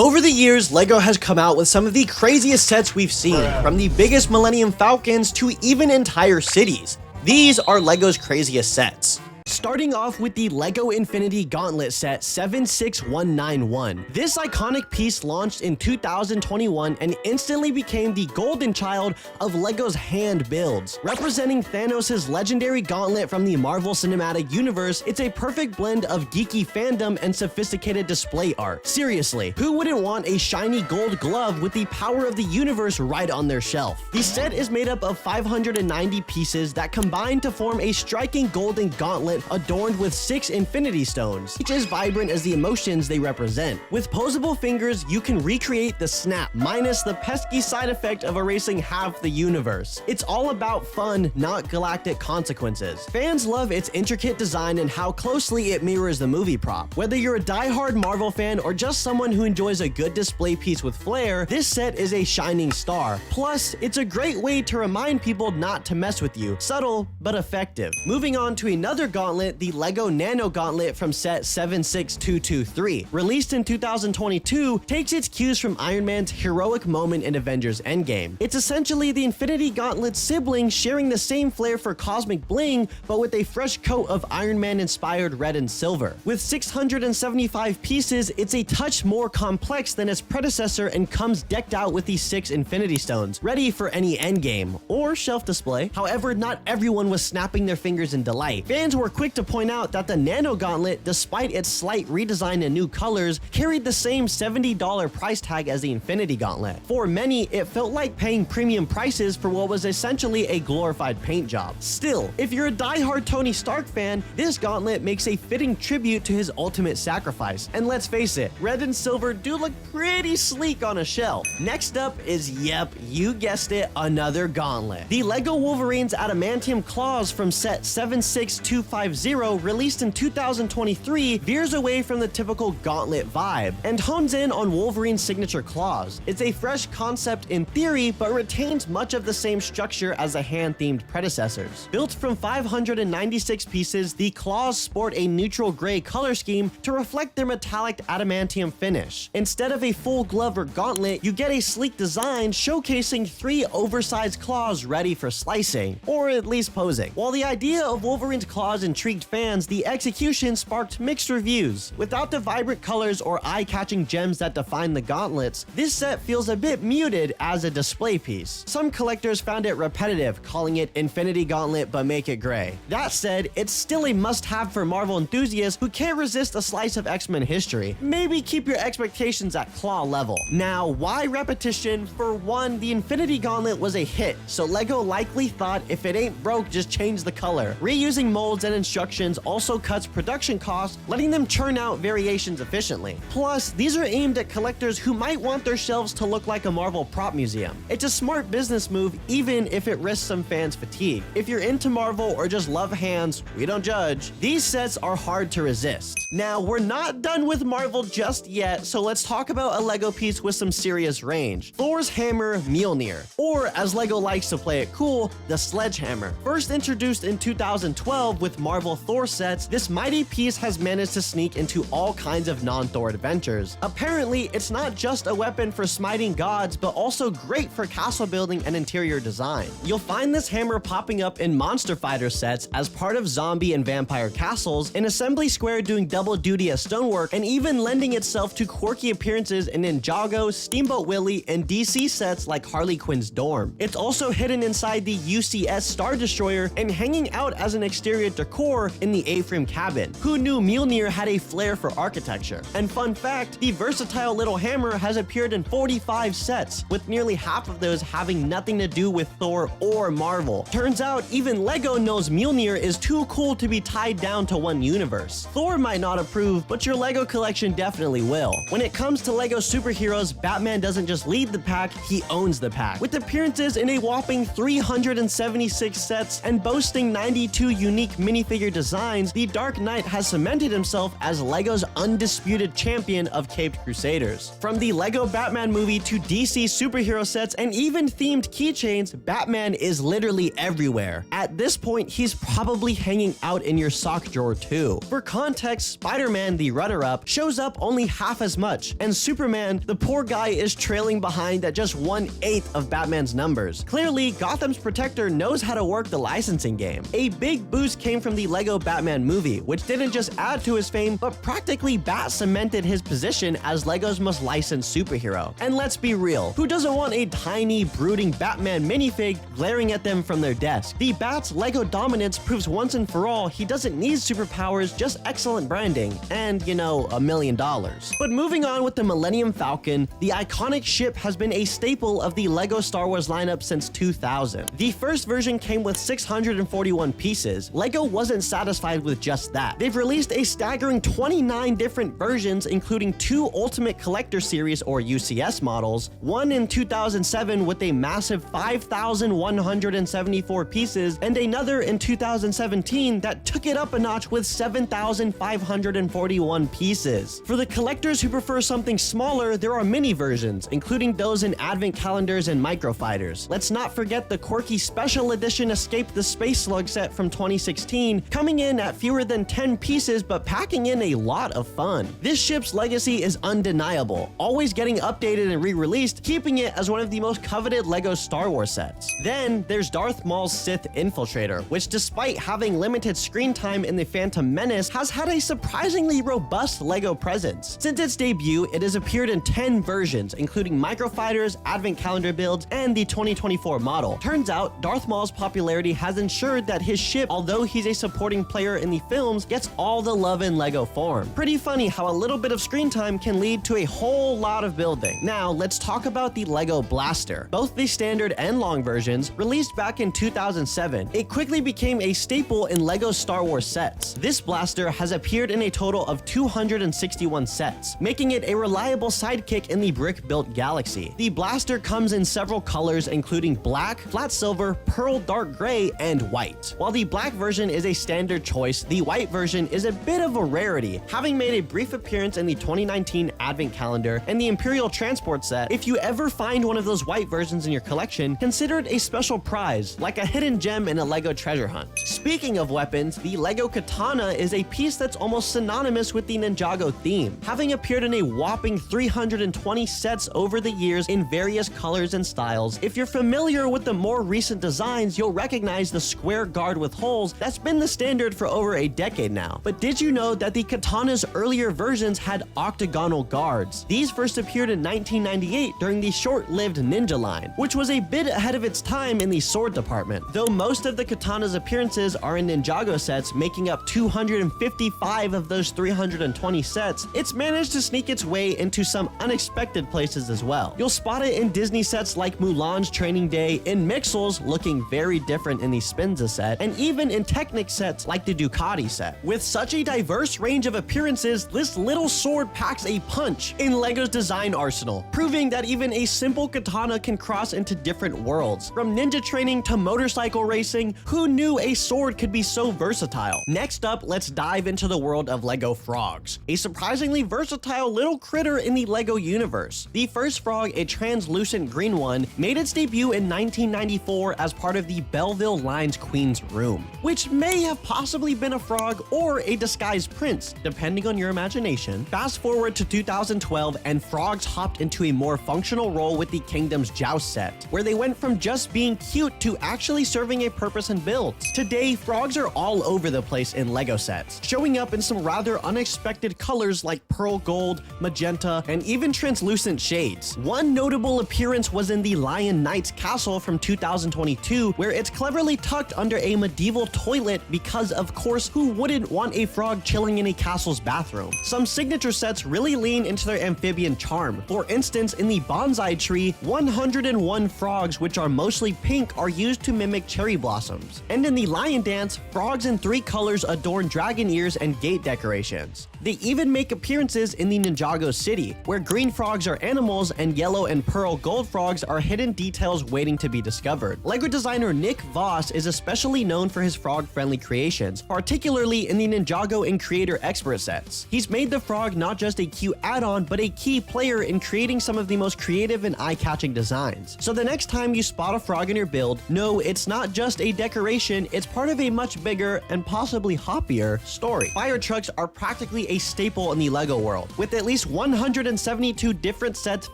Over the years, LEGO has come out with some of the craziest sets we've seen, from the biggest Millennium Falcons to even entire cities. These are LEGO's craziest sets. Starting off with the LEGO Infinity Gauntlet set 76191. This iconic piece launched in 2021 and instantly became the golden child of LEGO's hand builds. Representing Thanos' legendary gauntlet from the Marvel Cinematic Universe, it's a perfect blend of geeky fandom and sophisticated display art. Seriously, who wouldn't want a shiny gold glove with the power of the universe right on their shelf? The set is made up of 590 pieces that combine to form a striking golden gauntlet adorned with 6 infinity stones, each as vibrant as the emotions they represent. With posable fingers, you can recreate the snap, minus the pesky side effect of erasing half the universe. It's all about fun, not galactic consequences. Fans love its intricate design and how closely it mirrors the movie prop. Whether you're a die-hard Marvel fan or just someone who enjoys a good display piece with flair, this set is a shining star. Plus, it's a great way to remind people not to mess with you. Subtle, but effective. Moving on to another gauntlet, the LEGO Nano Gauntlet from set 76223. Released in 2022, takes its cues from Iron Man's heroic moment in Avengers Endgame. It's essentially the Infinity Gauntlet's sibling sharing the same flair for cosmic bling, but with a fresh coat of Iron Man-inspired red and silver. With 675 pieces, it's a touch more complex than its predecessor and comes decked out with the 6 Infinity Stones, ready for any endgame or shelf display. However, not everyone was snapping their fingers in delight. Fans were quick to point out that the Nano Gauntlet, despite its slight redesign and new colors, carried the same $70 price tag as the Infinity Gauntlet. For many, it felt like paying premium prices for what was essentially a glorified paint job. Still, if you're a die-hard Tony Stark fan, this gauntlet makes a fitting tribute to his ultimate sacrifice. And let's face it, red and silver do look pretty sleek on a shelf. Next up is, yep, you guessed it, another gauntlet. The LEGO Wolverine's adamantium claws from set 76250, released in 2023, veers away from the typical gauntlet vibe and hones in on Wolverine's signature claws. It's a fresh concept in theory, but retains much of the same structure as the hand-themed predecessors. Built from 596 pieces, the claws sport a neutral gray color scheme to reflect their metallic adamantium finish. Instead of a full glove or gauntlet, you get a sleek design showcasing 3 oversized claws ready for slicing, or at least posing. While the idea of Wolverine's claws intrigued fans, the execution sparked mixed reviews. Without the vibrant colors or eye-catching gems that define the gauntlets, this set feels a bit muted as a display piece. Some collectors found it repetitive, calling it Infinity Gauntlet but make it gray. That said, it's still a must-have for Marvel enthusiasts who can't resist a slice of X-Men history. Maybe keep your expectations at claw level. Now, why repetition? For one, the Infinity Gauntlet was a hit, so LEGO likely thought if it ain't broke, just change the color. Reusing molds and instructions also cuts production costs, letting them churn out variations efficiently. Plus, these are aimed at collectors who might want their shelves to look like a Marvel prop museum. It's a smart business move, even if it risks some fans' fatigue. If you're into Marvel or just love hands, we don't judge. These sets are hard to resist. Now, we're not done with Marvel just yet, so let's talk about a LEGO piece with some serious range. Thor's hammer Mjolnir, or as LEGO likes to play it cool, the sledgehammer. First introduced in 2012 with Marvel Thor sets, this mighty piece has managed to sneak into all kinds of non-Thor adventures. Apparently, it's not just a weapon for smiting gods, but also great for castle building and interior design. You'll find this hammer popping up in Monster Fighter sets as part of zombie and vampire castles, in Assembly Square doing double duty as stonework, and even lending itself to quirky appearances in Ninjago, Steamboat Willie, and DC sets like Harley Quinn's dorm. It's also hidden inside the UCS Star Destroyer and hanging out as an exterior decor in the A-frame cabin. Who knew Mjolnir had a flair for architecture? And fun fact, the versatile little hammer has appeared in 45 sets, with nearly half of those having nothing to do with Thor or Marvel. Turns out, even LEGO knows Mjolnir is too cool to be tied down to one universe. Thor might not approve, but your LEGO collection definitely will. When it comes to LEGO superheroes, Batman doesn't just lead the pack, he owns the pack. With appearances in a whopping 376 sets and boasting 92 unique minifigure designs, the Dark Knight has cemented himself as LEGO's undisputed champion of Caped Crusaders. From the LEGO Batman movie to DC superhero sets and even themed keychains, Batman is literally everywhere. At this point, he's probably hanging out in your sock drawer too. For context, Spider-Man, the runner-up, shows up only half as much, and Superman, the poor guy, is trailing behind at just 1/8 of Batman's numbers. Clearly, Gotham's protector knows how to work the licensing game. A big boost came from the LEGO Batman movie, which didn't just add to his fame, but practically bat-cemented his position as LEGO's most licensed superhero. And let's be real, who doesn't want a tiny, brooding Batman minifig glaring at them from their desk? The Bat's LEGO dominance proves once and for all he doesn't need superpowers, just excellent branding, and, you know, $1 million. But moving on with the Millennium Falcon, the iconic ship has been a staple of the LEGO Star Wars lineup since 2000. The first version came with 641 pieces. LEGO wasn't satisfied with just that. They've released a staggering 29 different versions, including 2 Ultimate Collector Series or UCS models, one in 2007 with a massive 5,174 pieces, and another in 2017 that took it up a notch with 7,541 pieces. For the collectors who prefer something smaller, there are mini versions, including those in advent calendars and microfighters. Let's not forget the Quirky Special Edition Escape the Space Slug set from 2016, coming in at fewer than 10 pieces but packing in a lot of fun. This ship's legacy is undeniable, always getting updated and re-released, keeping it as one of the most coveted LEGO Star Wars sets. Then there's Darth Maul's Sith Infiltrator, which despite having limited screen time in The Phantom Menace, has had a surprisingly robust LEGO presence. Since its debut, it has appeared in 10 versions, including microfighters, advent calendar builds, and the 2024 model. Turns out, Darth Maul's popularity has ensured that his ship, although he's a supporting player in the films, gets all the love in LEGO form. Pretty funny how a little bit of screen time can lead to a whole lot of building. Now, let's talk about the LEGO Blaster. Both the standard and long versions, released back in 2007, it quickly became a staple in LEGO Star Wars sets. This blaster has appeared in a total of 261 sets, making it a reliable sidekick in the brick-built galaxy. The blaster comes in several colors, including black, flat silver, pearl dark gray, and white. While the black version is a standard choice, the white version is a bit of a rarity, having made a brief appearance in the 2019 Advent Calendar and the Imperial Transport set. If you ever find one of those white versions in your collection, consider it a special prize, like a hidden gem in a LEGO treasure hunt. Speaking of weapons, the LEGO Katana is a piece that's almost synonymous with the Ninjago theme, having appeared in a whopping 320 sets over the years in various colors and styles. If you're familiar with the more recent designs, you'll recognize the square guard with holes that's been the standard for over a decade now. But did you know that the Katana's earlier versions had octagonal guards? These first appeared in 1998 during the short-lived Ninja line, which was a bit ahead of its time in the sword department. Though most of the Katana's appearances are in Ninjago sets, making up 255 of those 320 sets, it's managed to sneak its way into some unexpected places as well. You'll spot it in Disney sets like Mulan's Training Day, in Mixel's looking very different in the Spinza set, and even in Technic sets like the Ducati set. With such a diverse range of appearances, this little sword packs a punch in LEGO's design arsenal, proving that even a simple katana can cross into different worlds. From ninja training to motorcycle racing, who knew a sword could be so versatile? Next up, let's dive into the world of LEGO frogs, a surprisingly versatile little critter in the LEGO universe. The first frog, a translucent green one, made its debut in 1994 as part of the Belleville Line's Queen's Room, which may have possibly been a frog or a disguised prince, depending on your imagination. Fast forward to 2012, and frogs hopped into a more functional role with the Kingdom's Joust set, where they went from just being cute to actually serving a purpose in builds. Today, frogs are all over the place in LEGO sets, showing up in some rather unexpected colors like pearl gold, magenta, and even translucent shades. One notable appearance was in the Lion Knight's castle from 2022, where it's cleverly tucked under a medieval toilet because, of course, who wouldn't want a frog chilling in a castle's bathroom? Some signature sets really lean into their amphibian charm. For instance, in the Bonsai Tree, 101 frogs, which are mostly pink, are used to mimic cherry blossoms. And in the Lion Dance, frogs in 3 colors adorn dragon ears and gate decorations. They even make appearances in the Ninjago City, where green frogs are animals and yellow and pearl gold frogs are hidden details waiting to be discovered. LEGO designer Nick Voss is especially known for his frog-friendly creations, particularly in the Ninjago and Creator Expert sets. He's made the frog not just a cute add-on, but a key player in creating some of the most creative and eye-catching designs. So the next time you spot a frog in your build, no, it's not just a decoration, it's part of a much bigger and possibly hoppier story. Fire trucks are practically a staple in the LEGO world, with at least 172 different sets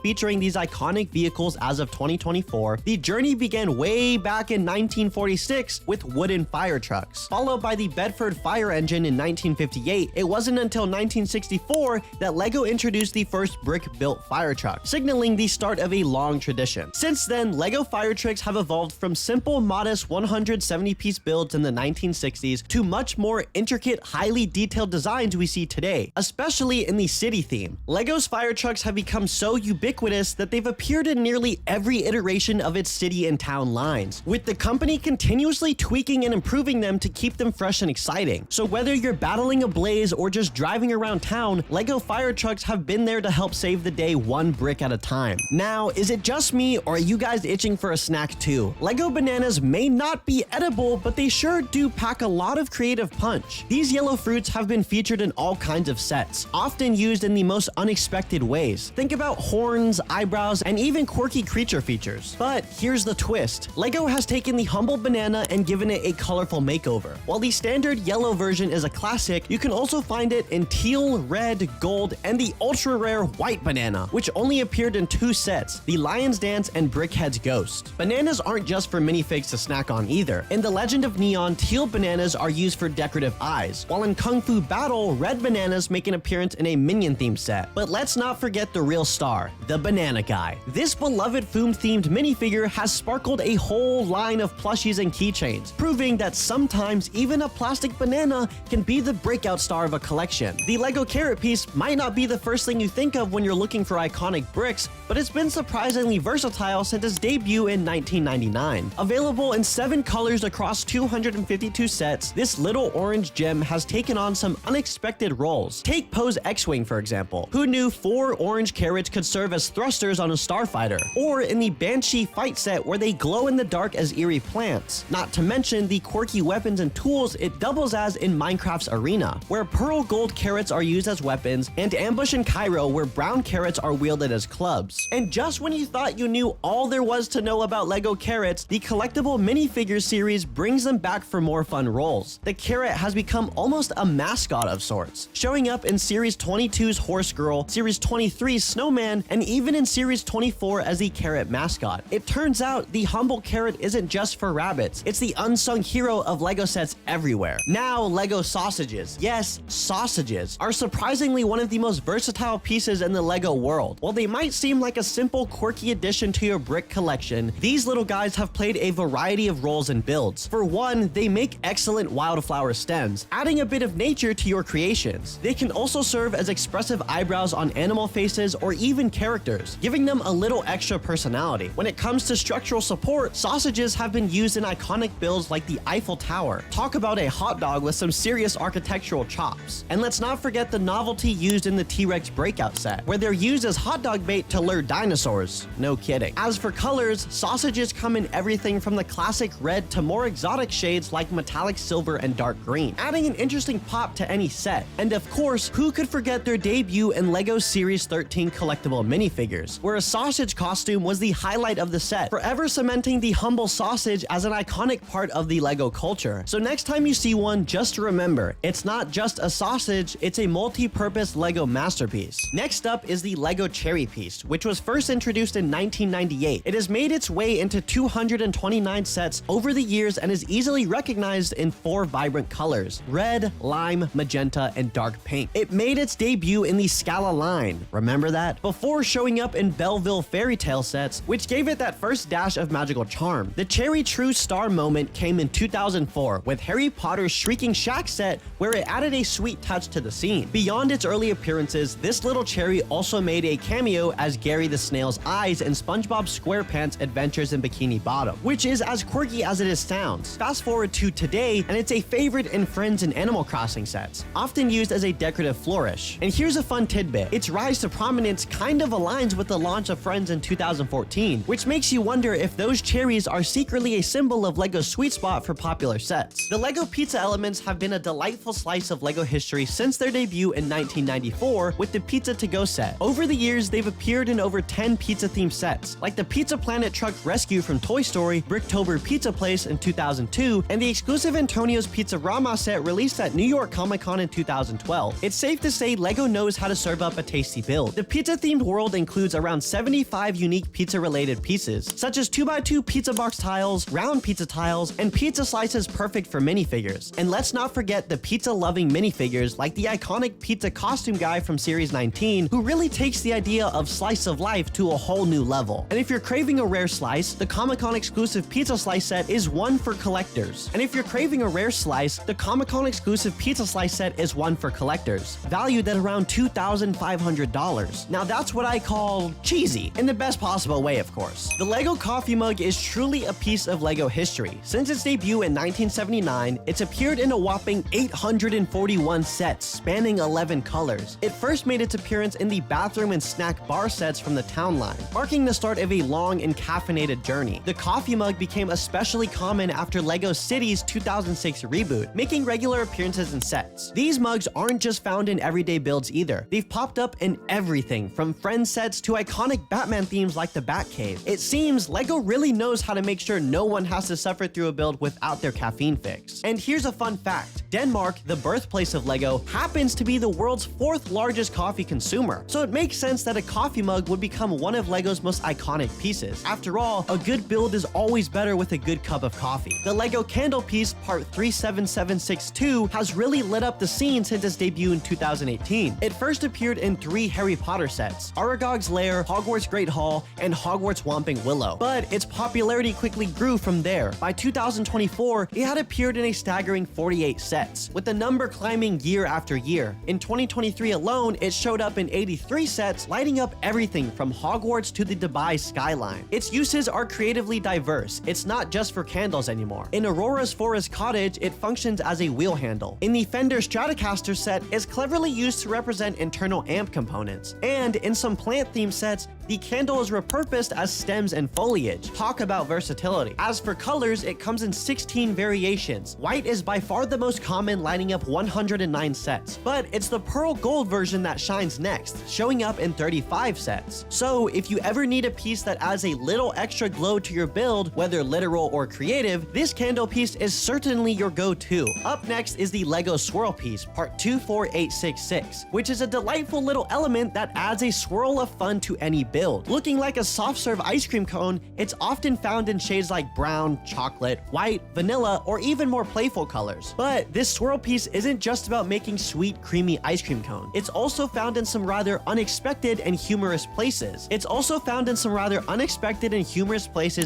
featuring these iconic vehicles as of 2024. The journey began way back in 1946 with wooden fire trucks, followed by the Bedford fire engine in 1958. It wasn't until 1964 that LEGO introduced the first brick-built fire truck, signaling the start of a long tradition. Since then, LEGO fire trucks have evolved from simple, modest 170-piece builds in the 1960s to much more intricate, highly detailed designs we see today, especially in the city theme. LEGO's fire trucks have become so ubiquitous that they've appeared in nearly every iteration of its city and town lines, with the company continuously tweaking and improving them to keep them fresh and exciting. So whether you're battling a blaze or just driving around town, LEGO fire trucks have been there to help save the day one brick at a time. Now, is it just me, or are you guys itching for a snack too? LEGO bananas may not be edible, but they sure do pack a lot of creative punch. These yellow fruits have been featured in all kinds of sets, often used in the most unexpected ways. Think about horns, eyebrows, and even quirky creature features. But here's the twist. LEGO has taken the humble banana and given it a colorful makeover. While the standard yellow version is a classic, you can also find it in teal, red, gold, and the ultra-rare white banana, which only appeared in 2 sets, the Lion's Dance and Brickhead's Ghost. Bananas aren't just for minifigs to snack on either. In The Legend of Neon, teal bananas are used for decorative eyes, while in Kung Fu Battle, red bananas make an appearance in a Minion-themed set. But let's not forget the real star, the Banana Guy. This beloved Foom-themed minifigure has sparkled a whole line of plushies and keychains, proving that sometimes even a plastic banana can be the breakout star of a collection. The LEGO carrot piece might not be the first thing you think of when you're looking for iconic bricks, but it's been surprisingly versatile since its debut in 1999. Available in 7 colors across 252 sets, this little orange gem has taken on some unexpected roles. Take Poe's X-Wing, for example. Who knew 4 orange carrots could serve as thrusters on a starfighter? Or in the Banshee fight set where they glow in the dark as eerie plants. Not to mention the quirky weapons and tools it doubles as in Minecraft's Arena, where pearl gold carrots are used as weapons, and Ambush in Cairo, where brown carrots are wielded as clubs. And just when you thought you knew all there was to know about LEGO carrots, the collectible minifigures series brings them back for more fun roles. The carrot has become almost a mascot of sorts, showing up in Series 22's Horse Girl, Series 23's Snowman, and even in Series 24 as the carrot mascot. It turns out the humble carrot isn't just for rabbits, it's the unsung hero of LEGO sets everywhere. Now, LEGO sausages, yes, sausages, are surprisingly one of the most versatile pieces in the LEGO world. While they might seem like a simple, quirky addition to your brick collection, these little guys have played a variety of roles and builds. For one, they make excellent wildflower stems, adding a bit of nature to your creations. They can also serve as expressive eyebrows on animal faces or even characters, giving them a little extra personality. When it comes to structural support, sausages have been used in iconic builds like the Eiffel Tower. Talk about a hot dog with some serious architectural chops. And let's not forget the novelty used in the T-Rex breakout set, where they're used as hot dog bait to lure dinosaurs. No kidding. As for colors, sausages come in everything from the classic red to more exotic shades like metallic silver and dark green, adding an interesting pop to any set. And of course, who could forget their debut in LEGO Series 13 collectible minifigures, where a sausage costume was the highlight of the set, forever cementing the humble sausage as an iconic part of the LEGO culture. So next time you see one, just remember, it's not just a sausage, it's a multi-purpose LEGO masterpiece. Next up is the LEGO Cherry piece, which was first introduced in 1998. It has made its way into 229 sets over the years and is easily recognized in 4 vibrant colors: red, lime, magenta, and dark pink. It made its debut in the Scala line, remember that? Before showing up in Belleville Fairy Tale sets, which gave it that first dash of magical charm. The Cherry True Star moment came in 2004 with Harry Potter's Shrieking Shack set, where it added a sweet touch to the scene. Beyond its early appearances, this little cherry also made a cameo as Gary the Snail's eyes in SpongeBob SquarePants Adventures in Bikini Bottom, which is as quirky as it sounds. Fast forward to today, and it's a favorite in Friends and Animal Crossing sets, often used as a decorative flourish. And here's a fun tidbit. Its rise to prominence kind of aligns with the launch of Friends in 2014, which makes you wonder if those cherries are secretly a symbol of LEGO's sweet spot for popular sets. The LEGO pizza elements have been a delightful slice of LEGO history since their debut in 1994 with the Pizza To Go set. Over the years, they've appeared in over 10 pizza-themed sets, like the Pizza Planet Truck Rescue from Toy Story, Bricktober Pizza Place in 2002, and the exclusive Antonio's Pizzarama set released at New York Comic Con in 2012. well. It's safe to say LEGO knows how to serve up a tasty build. The pizza-themed world includes around 75 unique pizza-related pieces, such as 2x2 pizza box tiles, round pizza tiles, and pizza slices perfect for minifigures. And let's not forget the pizza-loving minifigures like the iconic pizza costume guy from Series 19, who really takes the idea of slice of life to a whole new level. And if you're craving a rare slice, the Comic-Con exclusive pizza slice set is one for collectors. And if you're craving a rare slice, the Comic-Con exclusive pizza slice set is one for collectors, valued at around $2,500. Now that's what I call cheesy, in the best possible way, of course. The LEGO coffee mug is truly a piece of LEGO history. Since its debut in 1979, it's appeared in a whopping 841 sets spanning 11 colors. It first made its appearance in the bathroom and snack bar sets from the town line, marking the start of a long and caffeinated journey. The coffee mug became especially common after LEGO Cities' 2006 reboot, making regular appearances in sets. These mugs aren't just found in everyday builds either. They've popped up in everything from Friends sets to iconic Batman themes like the Batcave. It seems LEGO really knows how to make sure no one has to suffer through a build without their caffeine fix. And here's a fun fact. Denmark, the birthplace of LEGO, happens to be the world's 4th largest coffee consumer, so it makes sense that a coffee mug would become one of LEGO's most iconic pieces. After all, a good build is always better with a good cup of coffee. The LEGO candle piece Part 37762 has really lit up the scene since its debut in 2018. It first appeared in 3 Harry Potter sets: Aragog's Lair, Hogwarts Great Hall, and Hogwarts Whomping Willow. But its popularity quickly grew from there. By 2024, it had appeared in a staggering 48 sets, with the number climbing year after year. In 2023 alone, it showed up in 83 sets, lighting up everything from Hogwarts to the Dubai skyline. Its uses are creatively diverse. It's not just for candles anymore. In Aurora's Forest Cottage, it functions as a wheel handle. In the Fender Stratocaster set, it's cleverly used to represent internal amp components. And in some plant-themed sets, the candle is repurposed as stems and foliage. Talk about versatility. As for colors, it comes in 16 variations. White is by far the most common, lining up 109 sets. But it's the pearl gold version that shines next, showing up in 35 sets. So if you ever need a piece that adds a little extra glow to your build, whether literal or creative, this candle piece is certainly your go-to. Up next is the LEGO swirl piece, Part 24866, which is a delightful little element that adds a swirl of fun to any build. Looking like a soft serve ice cream cone, it's often found in shades like brown, chocolate, white, vanilla, or even more playful colors. But this swirl piece isn't just about making sweet, creamy ice cream cone. It's also found in some rather unexpected and humorous places.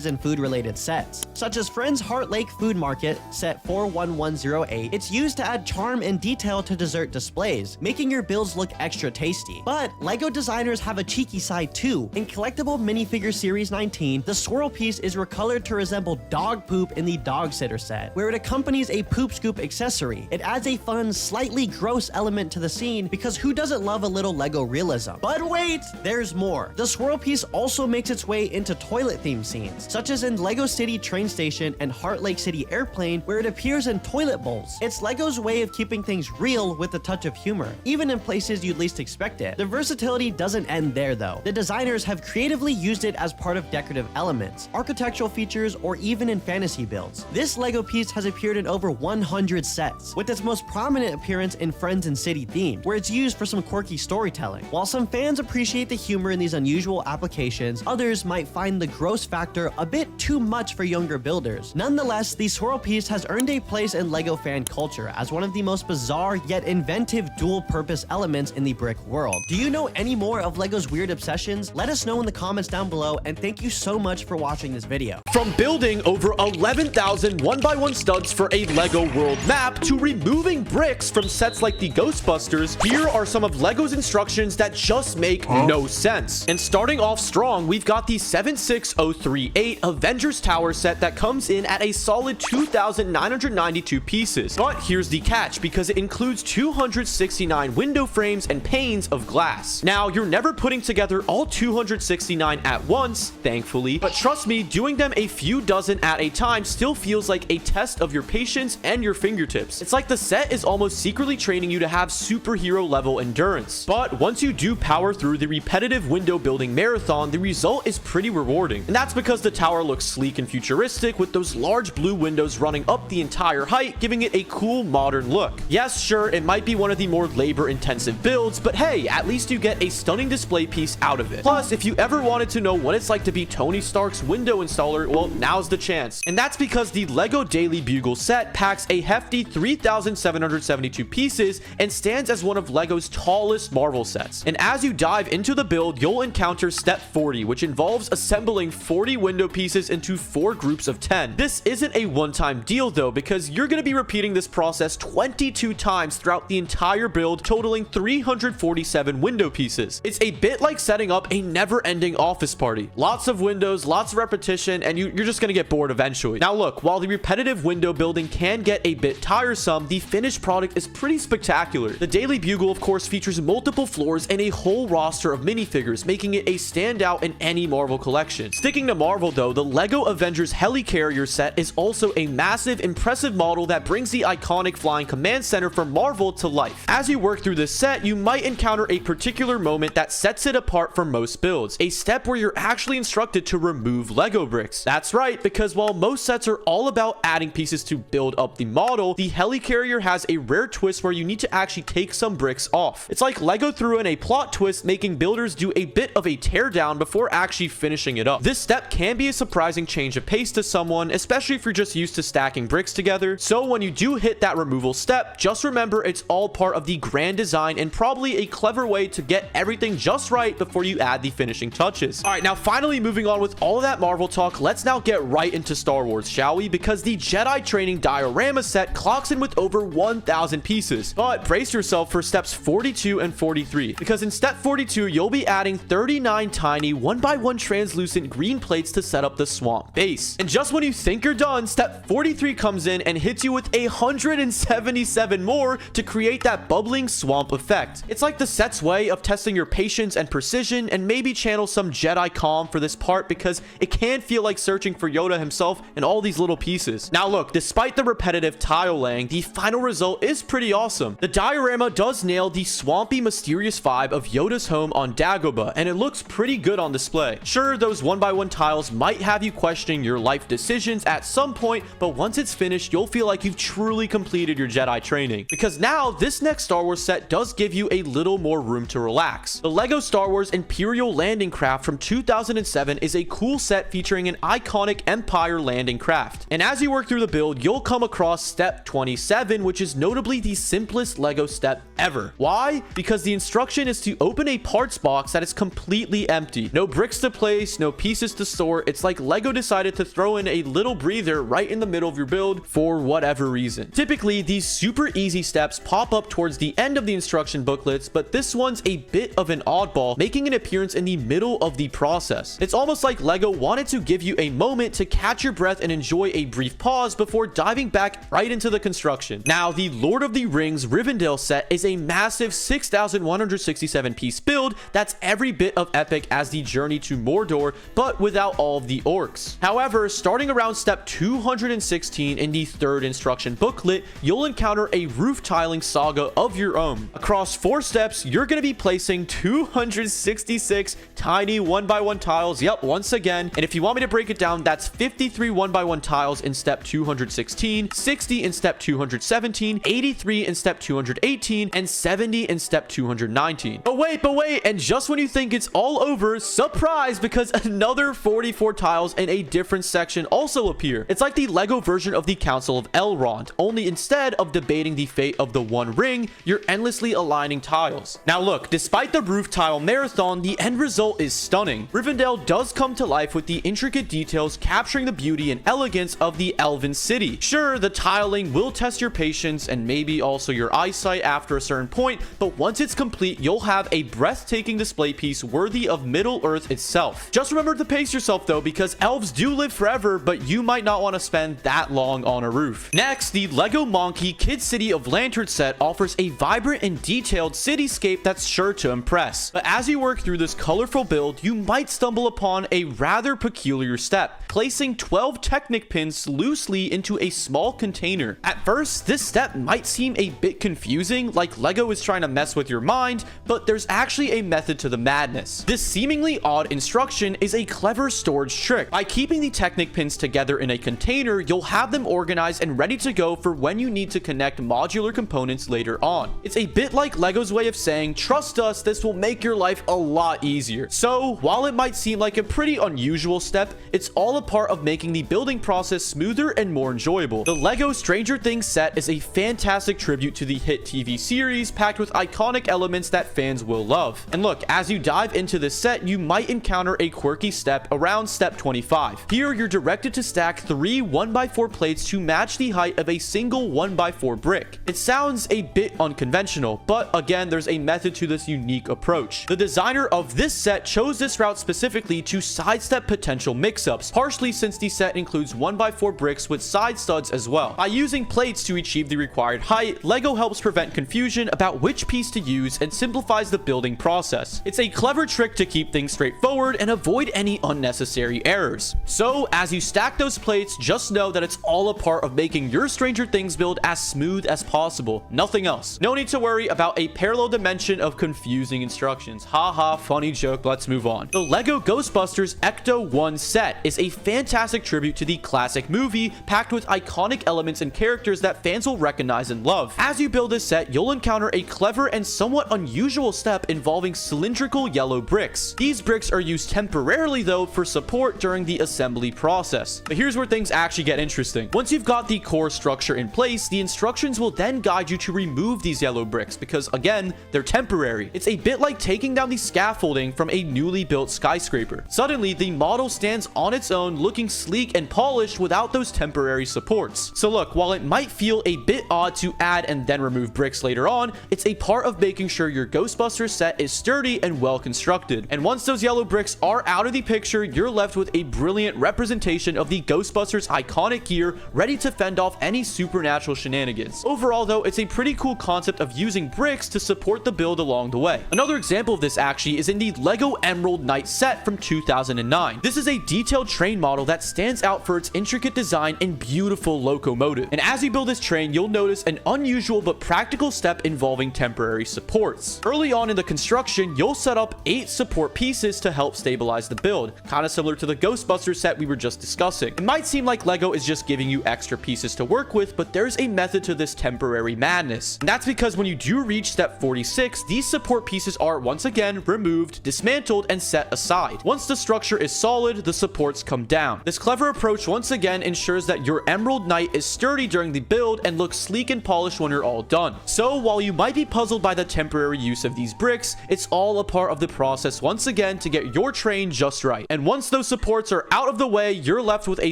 In food-related sets, such as Friends Heart Lake Food Market, set 41108. It's used to add charm and detail to dessert displays, making your builds look extra tasty. But LEGO designers have a cheeky side too. In Collectible Minifigure Series 19, the swirl piece is recolored to resemble dog poop in the Dog Sitter set, where it accompanies a poop scoop accessory. It adds a fun, slightly gross element to the scene, because who doesn't love a little LEGO realism? But wait, there's more. The swirl piece also makes its way into toilet-themed scenes, such as in LEGO City Train Station and Heart Lake City Airplane, where it appears in toilet bowls. It's LEGO's way of keeping things real with a touch of humor, even in places you'd least expect it. The versatility doesn't end there though. The designers have creatively used it as part of decorative elements, architectural features, or even in fantasy builds. This LEGO piece has appeared in over 100 sets, with its most prominent appearance in Friends and City themed, where it's used for some quirky storytelling. While some fans appreciate the humor in these unusual applications, others might find the gross factor a bit too much for younger builders. Nonetheless, the swirl piece has earned a place in LEGO fan culture as one of the most bizarre yet inventive dual-purpose elements in the brick world. Do you know any more of LEGO's weird obsessions? Let us know in the comments down below, and thank you so much for watching this video. From building over 11,000 1x1 studs for a LEGO world map to removing bricks from sets like the Ghostbusters, here are some of LEGO's instructions that just make no sense. And starting off strong, we've got the 76038 Avengers Tower set that comes in at a solid 2,992 pieces. But here's the catch, because it includes 269 window frames and panes of glass. Now, you're never putting together all 269 at once, thankfully, but trust me, doing them a few dozen at a time still feels like a test of your patience and your fingertips. It's like the set is almost secretly training you to have superhero level endurance. But once you do power through the repetitive window building marathon, the result is pretty rewarding. And that's because the tower looks sleek and futuristic with those large blue windows running up the entire height, giving it a cool modern look. Yes, sure, it might be one of the more labor intensive builds, but hey, at least you get a stunning display piece out of it. Plus, if you ever wanted to know what it's like to be Tony Stark's window installer, well, now's the chance. And that's because the LEGO Daily Bugle set packs a hefty 3,772 pieces and stands as one of LEGO's tallest Marvel sets. And as you dive into the build, you'll encounter step 40, which involves assembling 40 window pieces into 4 groups of 10. This isn't a one-time deal though, because you're going to be repeating this process 22 times throughout the entire build, totaling 347 window pieces. It's a bit like setting up a never-ending office party. Lots of windows, lots of repetition, and you're just going to get bored eventually. Now look, while the repetitive window building can get a bit tiresome, the finished product is pretty spectacular. The Daily Bugle, of course, features multiple floors and a whole roster of minifigures, making it a standout in any Marvel collection. Sticking to Marvel though, the LEGO Avengers Helicarrier set is also a massive, impressive model that brings the iconic flying command center from Marvel to life. As you work through this set, you might encounter a particular moment that sets it apart from most builds, a step where you're actually instructed to remove LEGO bricks. That's right, because while most sets are all about adding pieces to build up the model, the Helicarrier has a rare twist where you need to actually take some bricks off. It's like LEGO threw in a plot twist, making builders do a bit of a teardown before actually finishing it up. This step can be a surprising change of pace to someone, especially if you're just used to stacking bricks together. So when you do hit that removal step, just remember it's all part of the grand design and probably a clever way to get everything just right before you add the finishing touches. All right, now finally moving on with all of that Marvel talk, let's now get right into Star Wars, shall we? Because the Jedi Training Diorama set clocks in with over 1,000 pieces. But brace yourself for steps 42 and 43, because in step 42, you'll be adding 39 tiny 1x1 translucent green plates to set up the swamp base. And just when you think you're done, step 43 comes in and hits you with 177 more to create that bubbling swamp effect. It's like the set's way of testing your patience and precision, and maybe channel some Jedi calm for this part, because it can feel like searching for Yoda himself in all these little pieces. Now look, despite the repetitive tile laying, the final result is pretty awesome. The diorama does nail the swampy, mysterious vibe of Yoda's home on Dagobah, and it looks pretty good on display. Sure, those 1x1 tiles might have you questioning your life decisions at some point, but once it's finished, you'll feel like you've truly completed your Jedi training. Because now, this next Star Wars set does give you a little more room to relax. The LEGO Star Wars Imperial Landing Craft from 2007 is a cool set featuring an iconic Empire landing craft. And as you work through the build, you'll come across step 27, which is notably the simplest LEGO step ever. Why? Because the instruction is to open a parts box that is completely empty. No bricks to place, no pieces to store. It's like LEGO decided to throw in a little breather right in the middle of your build for whatever reason. Typically, these super easy steps pop up towards the end of the instruction booklets, but this one's a bit of an oddball, making an appearance in the middle of the process. It's almost like LEGO wanted to give you a moment to catch your breath and enjoy a brief pause before diving back right into the construction. Now, the Lord of the Rings Rivendell set is a massive 6,167 piece build that's every bit of epic as the journey to Mordor, but without all of the orcs. However, starting around step 216 in the third instruction booklet, you'll encounter a roof tiling saga of your own. Across 4 steps, you're going to be placing 266 tiny 1x1 tiles, yep, once again. And if you want me to break it down, that's 53 1x1 tiles in step 216, 60 in step 217, 83 in step 218, and 70 in step 219. But wait, and just when you think it's all over, surprise, because another 44 tiles in a different section also appear. It's like the LEGO version of the Council of Elrond, only instead of debating the fate of the One Ring, you're endlessly aligning tiles. Now look, despite the roof tile marathon, the end result is stunning. Rivendell does come to life with the intricate details capturing the beauty and elegance of the elven city. Sure, the tiling will test your patience and maybe also your eyesight after a certain point, but once it's complete, you'll have a breathtaking display piece worthy of Middle-earth itself. Just remember to pace yourself though, because elves do live forever, but you might not want to spend that long on a roof. Next, the LEGO Monkey Kid City of Lantern set offers a vibrant and detailed cityscape that's sure to impress. But as you work through this colorful build, you might stumble upon a rather peculiar step, placing 12 Technic pins loosely into a small container. At first, this step might seem a bit confusing, like LEGO is trying to mess with your mind, but there's actually a method to the madness. This seemingly odd instruction is a clever storage trick. By keeping the Technic pins together in a container, you'll have them organized and ready to go for when you need to connect modular components later on. It's a bit like LEGO's way of saying, trust us, this will make your life a lot easier. So, while it might seem like a pretty unusual step, it's all a part of making the building process smoother and more enjoyable. The LEGO Stranger Things set is a fantastic tribute to the hit TV series, packed with iconic elements that fans will love. And look, as you dive into this set, you might encounter a quirky step around step 25. Here, you're directed to stack 3 1x4 plates to match the height of a single 1x4 brick. It sounds a bit unconventional, but again, there's a method to this unique approach. The designer of this set chose this route specifically to sidestep potential mix-ups, partially since the set includes 1x4 bricks with side studs as well. By using plates to achieve the required height, LEGO helps prevent confusion about which piece to use and simplifies the building process. It's a clever trick to keep things straightforward and avoid any unnecessary errors. So, as you stack those plates, just know that it's all a part of making your Stranger Things build as smooth as possible. Nothing else. No need to worry about a parallel dimension of confusing instructions. Haha, funny joke, let's move on. The LEGO Ghostbusters Ecto 1 set is a fantastic tribute to the classic movie, packed with iconic elements and characters that fans will recognize and love. As you build this set, you'll encounter a clever and somewhat unusual step involving cylindrical yellow bricks. These bricks are used temporarily though for support during the assembly process. But here's where things actually get interesting. Once you've got the core structure in place, the instructions will then guide you to remove these yellow bricks because again, they're temporary. It's a bit like taking down the scaffolding from a newly built skyscraper. Suddenly, the model stands on its own, looking sleek and polished without those temporary supports. So look, while it might feel a bit odd to add and then remove bricks later on, it's a part of making sure your Ghostbusters set is sturdy and well constructed. And once those yellow bricks are out of the picture, you're left with a brilliant representation of the Ghostbusters iconic gear, ready to fend off any supernatural shenanigans. Overall though, it's a pretty cool concept of using bricks to support the build along the way. Another example of this actually is in the LEGO Emerald Knight set from 2009. This is a detailed train model that stands out for its intricate design and beautiful locomotive. And as you build this train, you'll notice an unusual but practical step involving temporary supports. Early on in the construction, you'll set up 8 support pieces to help stabilize the build, kind of similar to the Ghostbusters set we were just discussing. It might seem like LEGO is just giving you extra pieces to work with, but there's a method to this temporary madness. And that's because when you do reach step 46, these support pieces are once again removed, dismantled, and set aside. Once the structure is solid, the supports come down. This clever approach once again ensures that your Emerald Knight is sturdy during the build and looks sleek and polished when you're all done. So while you might be puzzled by the temporary use of these bricks, it's all a part of the process once again to get your train just right. And once those supports are out of the way, you're left with a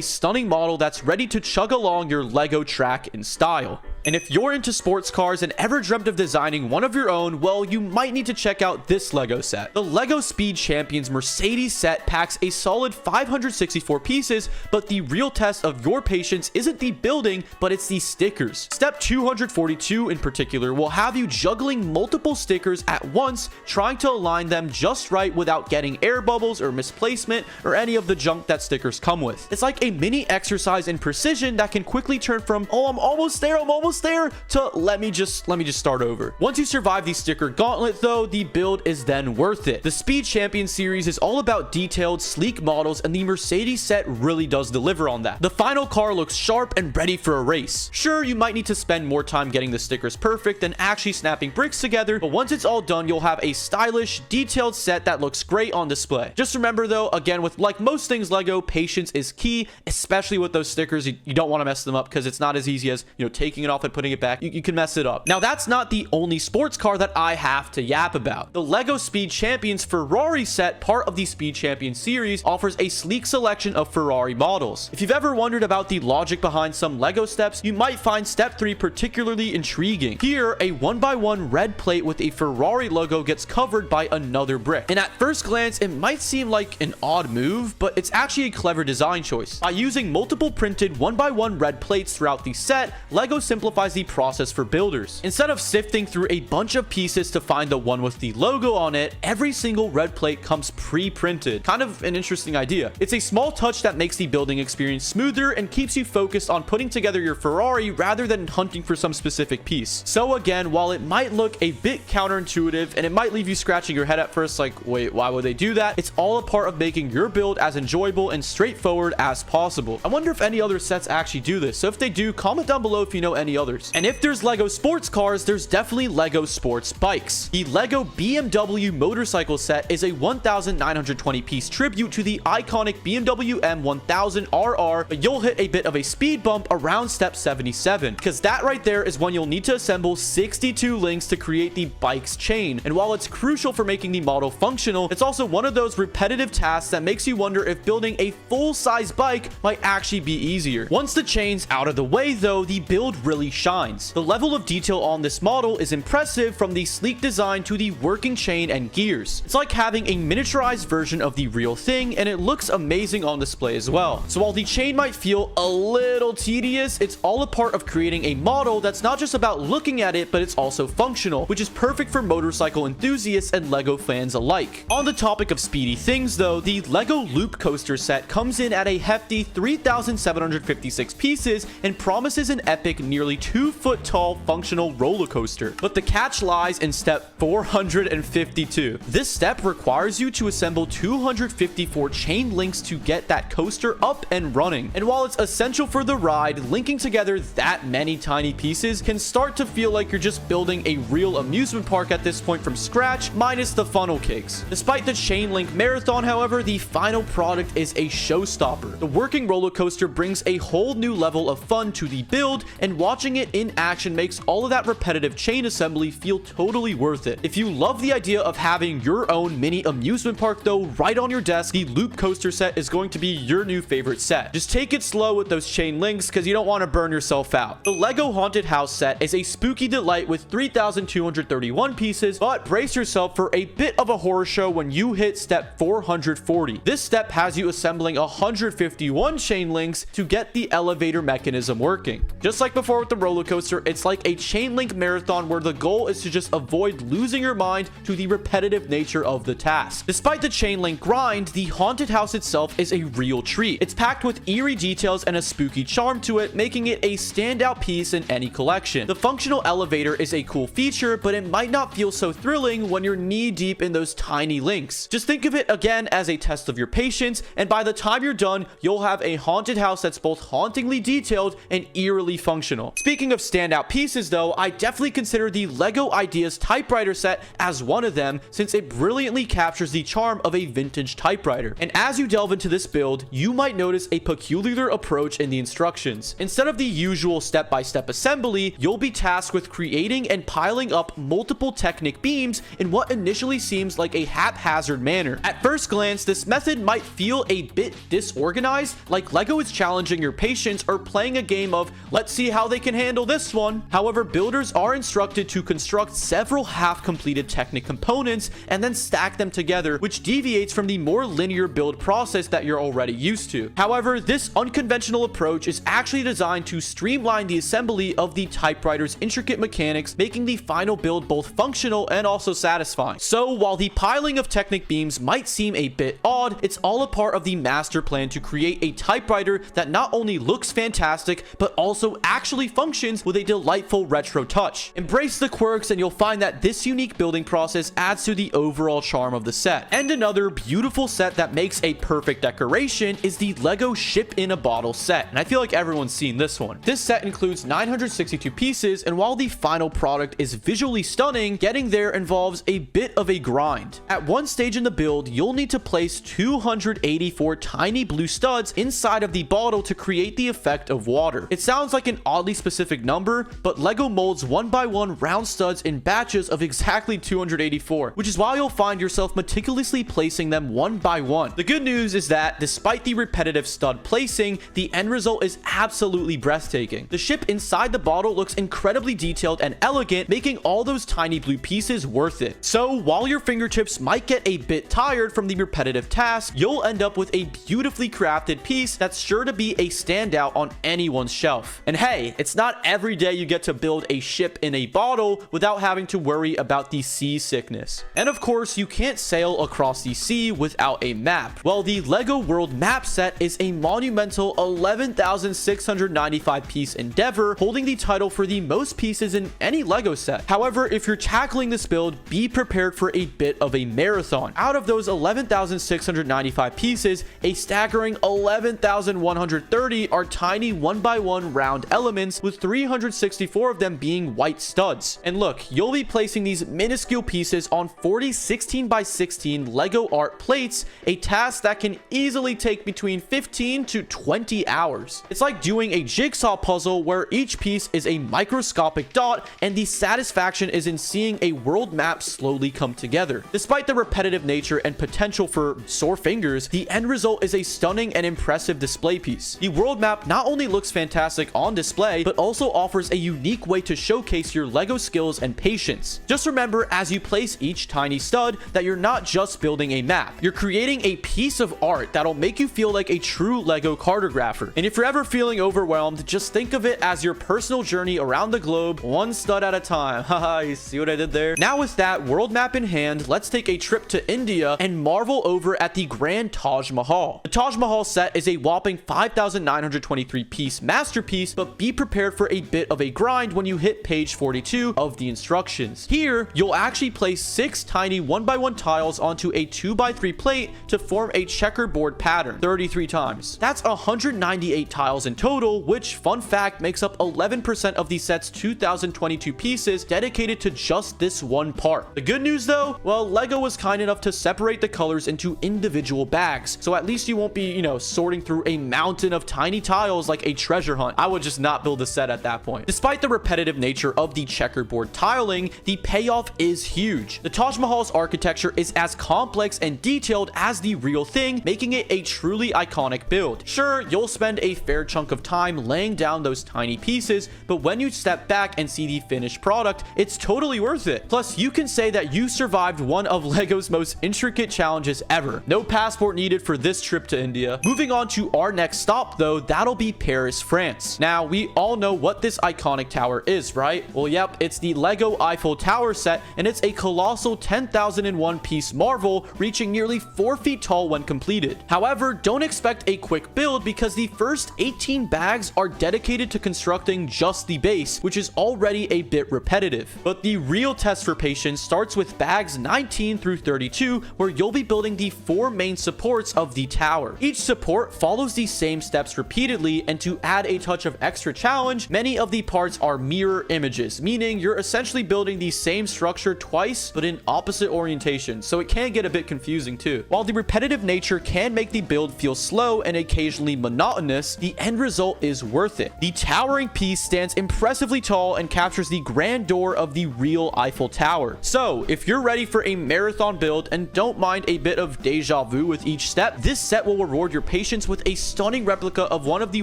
stunning model that's ready to chug along your LEGO track in style. And if you're into sports cars and ever dreamt of designing one of your own, well, you might need to check out this LEGO set. The LEGO Speed Champions Mercedes set packs a solid 564 pieces, but the real test of your patience isn't the building, but it's the stickers. Step 242 in particular will have you juggling multiple stickers at once, trying to align them just right without getting air bubbles or misplacement or any of the junk that stickers come with. It's like a mini exercise in precision that can quickly turn from, oh, I'm almost there, to let me just start over. Once you survive the sticker gauntlet though, the build is then worth it. The Speed Champion series is all about detailed, sleek models, and the Mercedes set really does deliver on that. The final car looks sharp and ready for a race. Sure, you might need to spend more time getting the stickers perfect than actually snapping bricks together, but once it's all done, you'll have a stylish, detailed set that looks great on display. Just remember though, again, with like most things LEGO, patience is key, especially with those stickers. You don't want to mess them up because it's not as easy as, taking it off and putting it back. You can mess it up. Now, that's not the only sports car that I have to yap about. The LEGO Speed Champions Ferrari set, part of the Speed Champions series, offers a sleek selection of Ferrari models. If you've ever wondered about the logic behind some LEGO steps, you might find step 3 particularly intriguing. Here, a 1x1 red plate with a Ferrari logo gets covered by another brick. And at first glance, it might seem like an odd move, but it's actually a clever design choice. By using multiple printed 1x1 red plates throughout the set, LEGO simplifies simplifies the process for builders. Instead of sifting through a bunch of pieces to find the one with the logo on it, every single red plate comes pre-printed. Kind of an interesting idea. It's a small touch that makes the building experience smoother and keeps you focused on putting together your Ferrari rather than hunting for some specific piece. So again, while it might look a bit counterintuitive and it might leave you scratching your head at first like, wait, why would they do that? It's all a part of making your build as enjoyable and straightforward as possible. I wonder if any other sets actually do this. So if they do, comment down below if you know any others. And if there's LEGO sports cars, there's definitely LEGO sports bikes. The LEGO BMW motorcycle set is a 1,920 piece tribute to the iconic BMW M1000RR, but you'll hit a bit of a speed bump around step 77, because that right there is when you'll need to assemble 62 links to create the bike's chain. And while it's crucial for making the model functional, it's also one of those repetitive tasks that makes you wonder if building a full-size bike might actually be easier. Once the chain's out of the way though, the build really shines. The level of detail on this model is impressive, from the sleek design to the working chain and gears. It's like having a miniaturized version of the real thing, and it looks amazing on display as well. So while the chain might feel a little tedious, it's all a part of creating a model that's not just about looking at it, but it's also functional, which is perfect for motorcycle enthusiasts and LEGO fans alike. On the topic of speedy things though, the LEGO Loop Coaster set comes in at a hefty 3,756 pieces and promises an epic, nearly 2-foot tall functional roller coaster. But the catch lies in step 452. This step requires you to assemble 254 chain links to get that coaster up and running. And while it's essential for the ride, linking together that many tiny pieces can start to feel like you're just building a real amusement park at this point from scratch, minus the funnel cakes. Despite the chain link marathon, however, the final product is a showstopper. The working roller coaster brings a whole new level of fun to the build, and watching it in action makes all of that repetitive chain assembly feel totally worth it. If you love the idea of having your own mini amusement park though right on your desk, the Loop Coaster set is going to be your new favorite set. Just take it slow with those chain links because you don't want to burn yourself out. The LEGO Haunted House set is a spooky delight with 3,231 pieces, but brace yourself for a bit of a horror show when you hit step 440. This step has you assembling 151 chain links to get the elevator mechanism working. Just like before with the roller coaster, it's like a chain link marathon where the goal is to just avoid losing your mind to the repetitive nature of the task. Despite the chain link grind, the Haunted House itself is a real treat. It's packed with eerie details and a spooky charm to it, making it a standout piece in any collection. The functional elevator is a cool feature, but it might not feel so thrilling when you're knee deep in those tiny links. Just think of it again as a test of your patience, and by the time you're done, you'll have a haunted house that's both hauntingly detailed and eerily functional. Speaking of standout pieces though, I definitely consider the LEGO Ideas typewriter set as one of them, since it brilliantly captures the charm of a vintage typewriter. And as you delve into this build, you might notice a peculiar approach in the instructions. Instead of the usual step-by-step assembly, you'll be tasked with creating and piling up multiple Technic beams in what initially seems like a haphazard manner. At first glance, this method might feel a bit disorganized, like LEGO is challenging your patience or playing a game of let's see how they can handle this one. However, builders are instructed to construct several half-completed Technic components and then stack them together, which deviates from the more linear build process that you're already used to. However, this unconventional approach is actually designed to streamline the assembly of the typewriter's intricate mechanics, making the final build both functional and also satisfying. So while the piling of Technic beams might seem a bit odd, it's all a part of the master plan to create a typewriter that not only looks fantastic, but also actually functions with a delightful retro touch. Embrace the quirks and you'll find that this unique building process adds to the overall charm of the set. And another beautiful set that makes a perfect decoration is the LEGO Ship in a Bottle set, and I feel like everyone's seen this one. This set includes 962 pieces, and while the final product is visually stunning, getting there involves a bit of a grind. At one stage in the build, you'll need to place 284 tiny blue studs inside of the bottle to create the effect of water. It sounds like an oddly specific number, but LEGO molds one by one round studs in batches of exactly 284, which is why you'll find yourself meticulously placing them one by one. The good news is that despite the repetitive stud placing, the end result is absolutely breathtaking. The ship inside the bottle looks incredibly detailed and elegant, making all those tiny blue pieces worth it. So while your fingertips might get a bit tired from the repetitive task, you'll end up with a beautifully crafted piece that's sure to be a standout on anyone's shelf. And hey, it's not every day you get to build a ship in a bottle without having to worry about the seasickness. And of course, you can't sail across the sea without a map. Well, the LEGO World Map set is a monumental 11,695 piece endeavor, holding the title for the most pieces in any LEGO set. However, if you're tackling this build, be prepared for a bit of a marathon. Out of those 11,695 pieces, a staggering 11,130 are tiny 1x1 round elements, with 364 of them being white studs. And look, you'll be placing these minuscule pieces on 40 16x16 LEGO art plates, a task that can easily take between 15 to 20 hours. It's like doing a jigsaw puzzle where each piece is a microscopic dot, and the satisfaction is in seeing a world map slowly come together. Despite the repetitive nature and potential for sore fingers, the end result is a stunning and impressive display piece. The world map not only looks fantastic on display, but also offers a unique way to showcase your LEGO skills and patience. Just remember, as you place each tiny stud, that you're not just building a map. You're creating a piece of art that'll make you feel like a true LEGO cartographer. And if you're ever feeling overwhelmed, just think of it as your personal journey around the globe, one stud at a time. Haha, you see what I did there? Now with that world map in hand, let's take a trip to India and marvel over at the Grand Taj Mahal. The Taj Mahal set is a whopping 5,923 piece masterpiece, but be prepared for a bit of a grind when you hit page 42 of the instructions. Here, you'll actually place 6 tiny 1x1 tiles onto a 2x3 plate to form a checkerboard pattern 33 times. That's 198 tiles in total, which, fun fact, makes up 11% of the set's 2,022 pieces dedicated to just this one part. The good news though, well, LEGO was kind enough to separate the colors into individual bags, so at least you won't be, sorting through a mountain of tiny tiles like a treasure hunt. I would just not build a set at that point. Despite the repetitive nature of the checkerboard tiling, the payoff is huge. The Taj Mahal's architecture is as complex and detailed as the real thing, making it a truly iconic build. Sure, you'll spend a fair chunk of time laying down those tiny pieces, but when you step back and see the finished product, it's totally worth it. Plus, you can say that you survived one of LEGO's most intricate challenges ever. No passport needed for this trip to India. Moving on to our next stop though, that'll be Paris, France. Now, we all know what this iconic tower is, right? Well, yep, it's the LEGO Eiffel Tower set, and it's a colossal 10,001 piece marvel, reaching nearly 4 feet tall when completed. However, don't expect a quick build, because the first 18 bags are dedicated to constructing just the base, which is already a bit repetitive. But the real test for patience starts with bags 19 through 32, where you'll be building the 4 main supports of the tower. Each support follows the same steps repeatedly, and to add a touch of extra challenge, many of the parts are mirror images, meaning you're essentially building the same structure twice, but in opposite orientations, so it can get a bit confusing too. While the repetitive nature can make the build feel slow and occasionally monotonous, the end result is worth it. The towering piece stands impressively tall and captures the grandeur of the real Eiffel Tower. So, if you're ready for a marathon build and don't mind a bit of deja vu with each step, this set will reward your patience with a stunning replica of one of the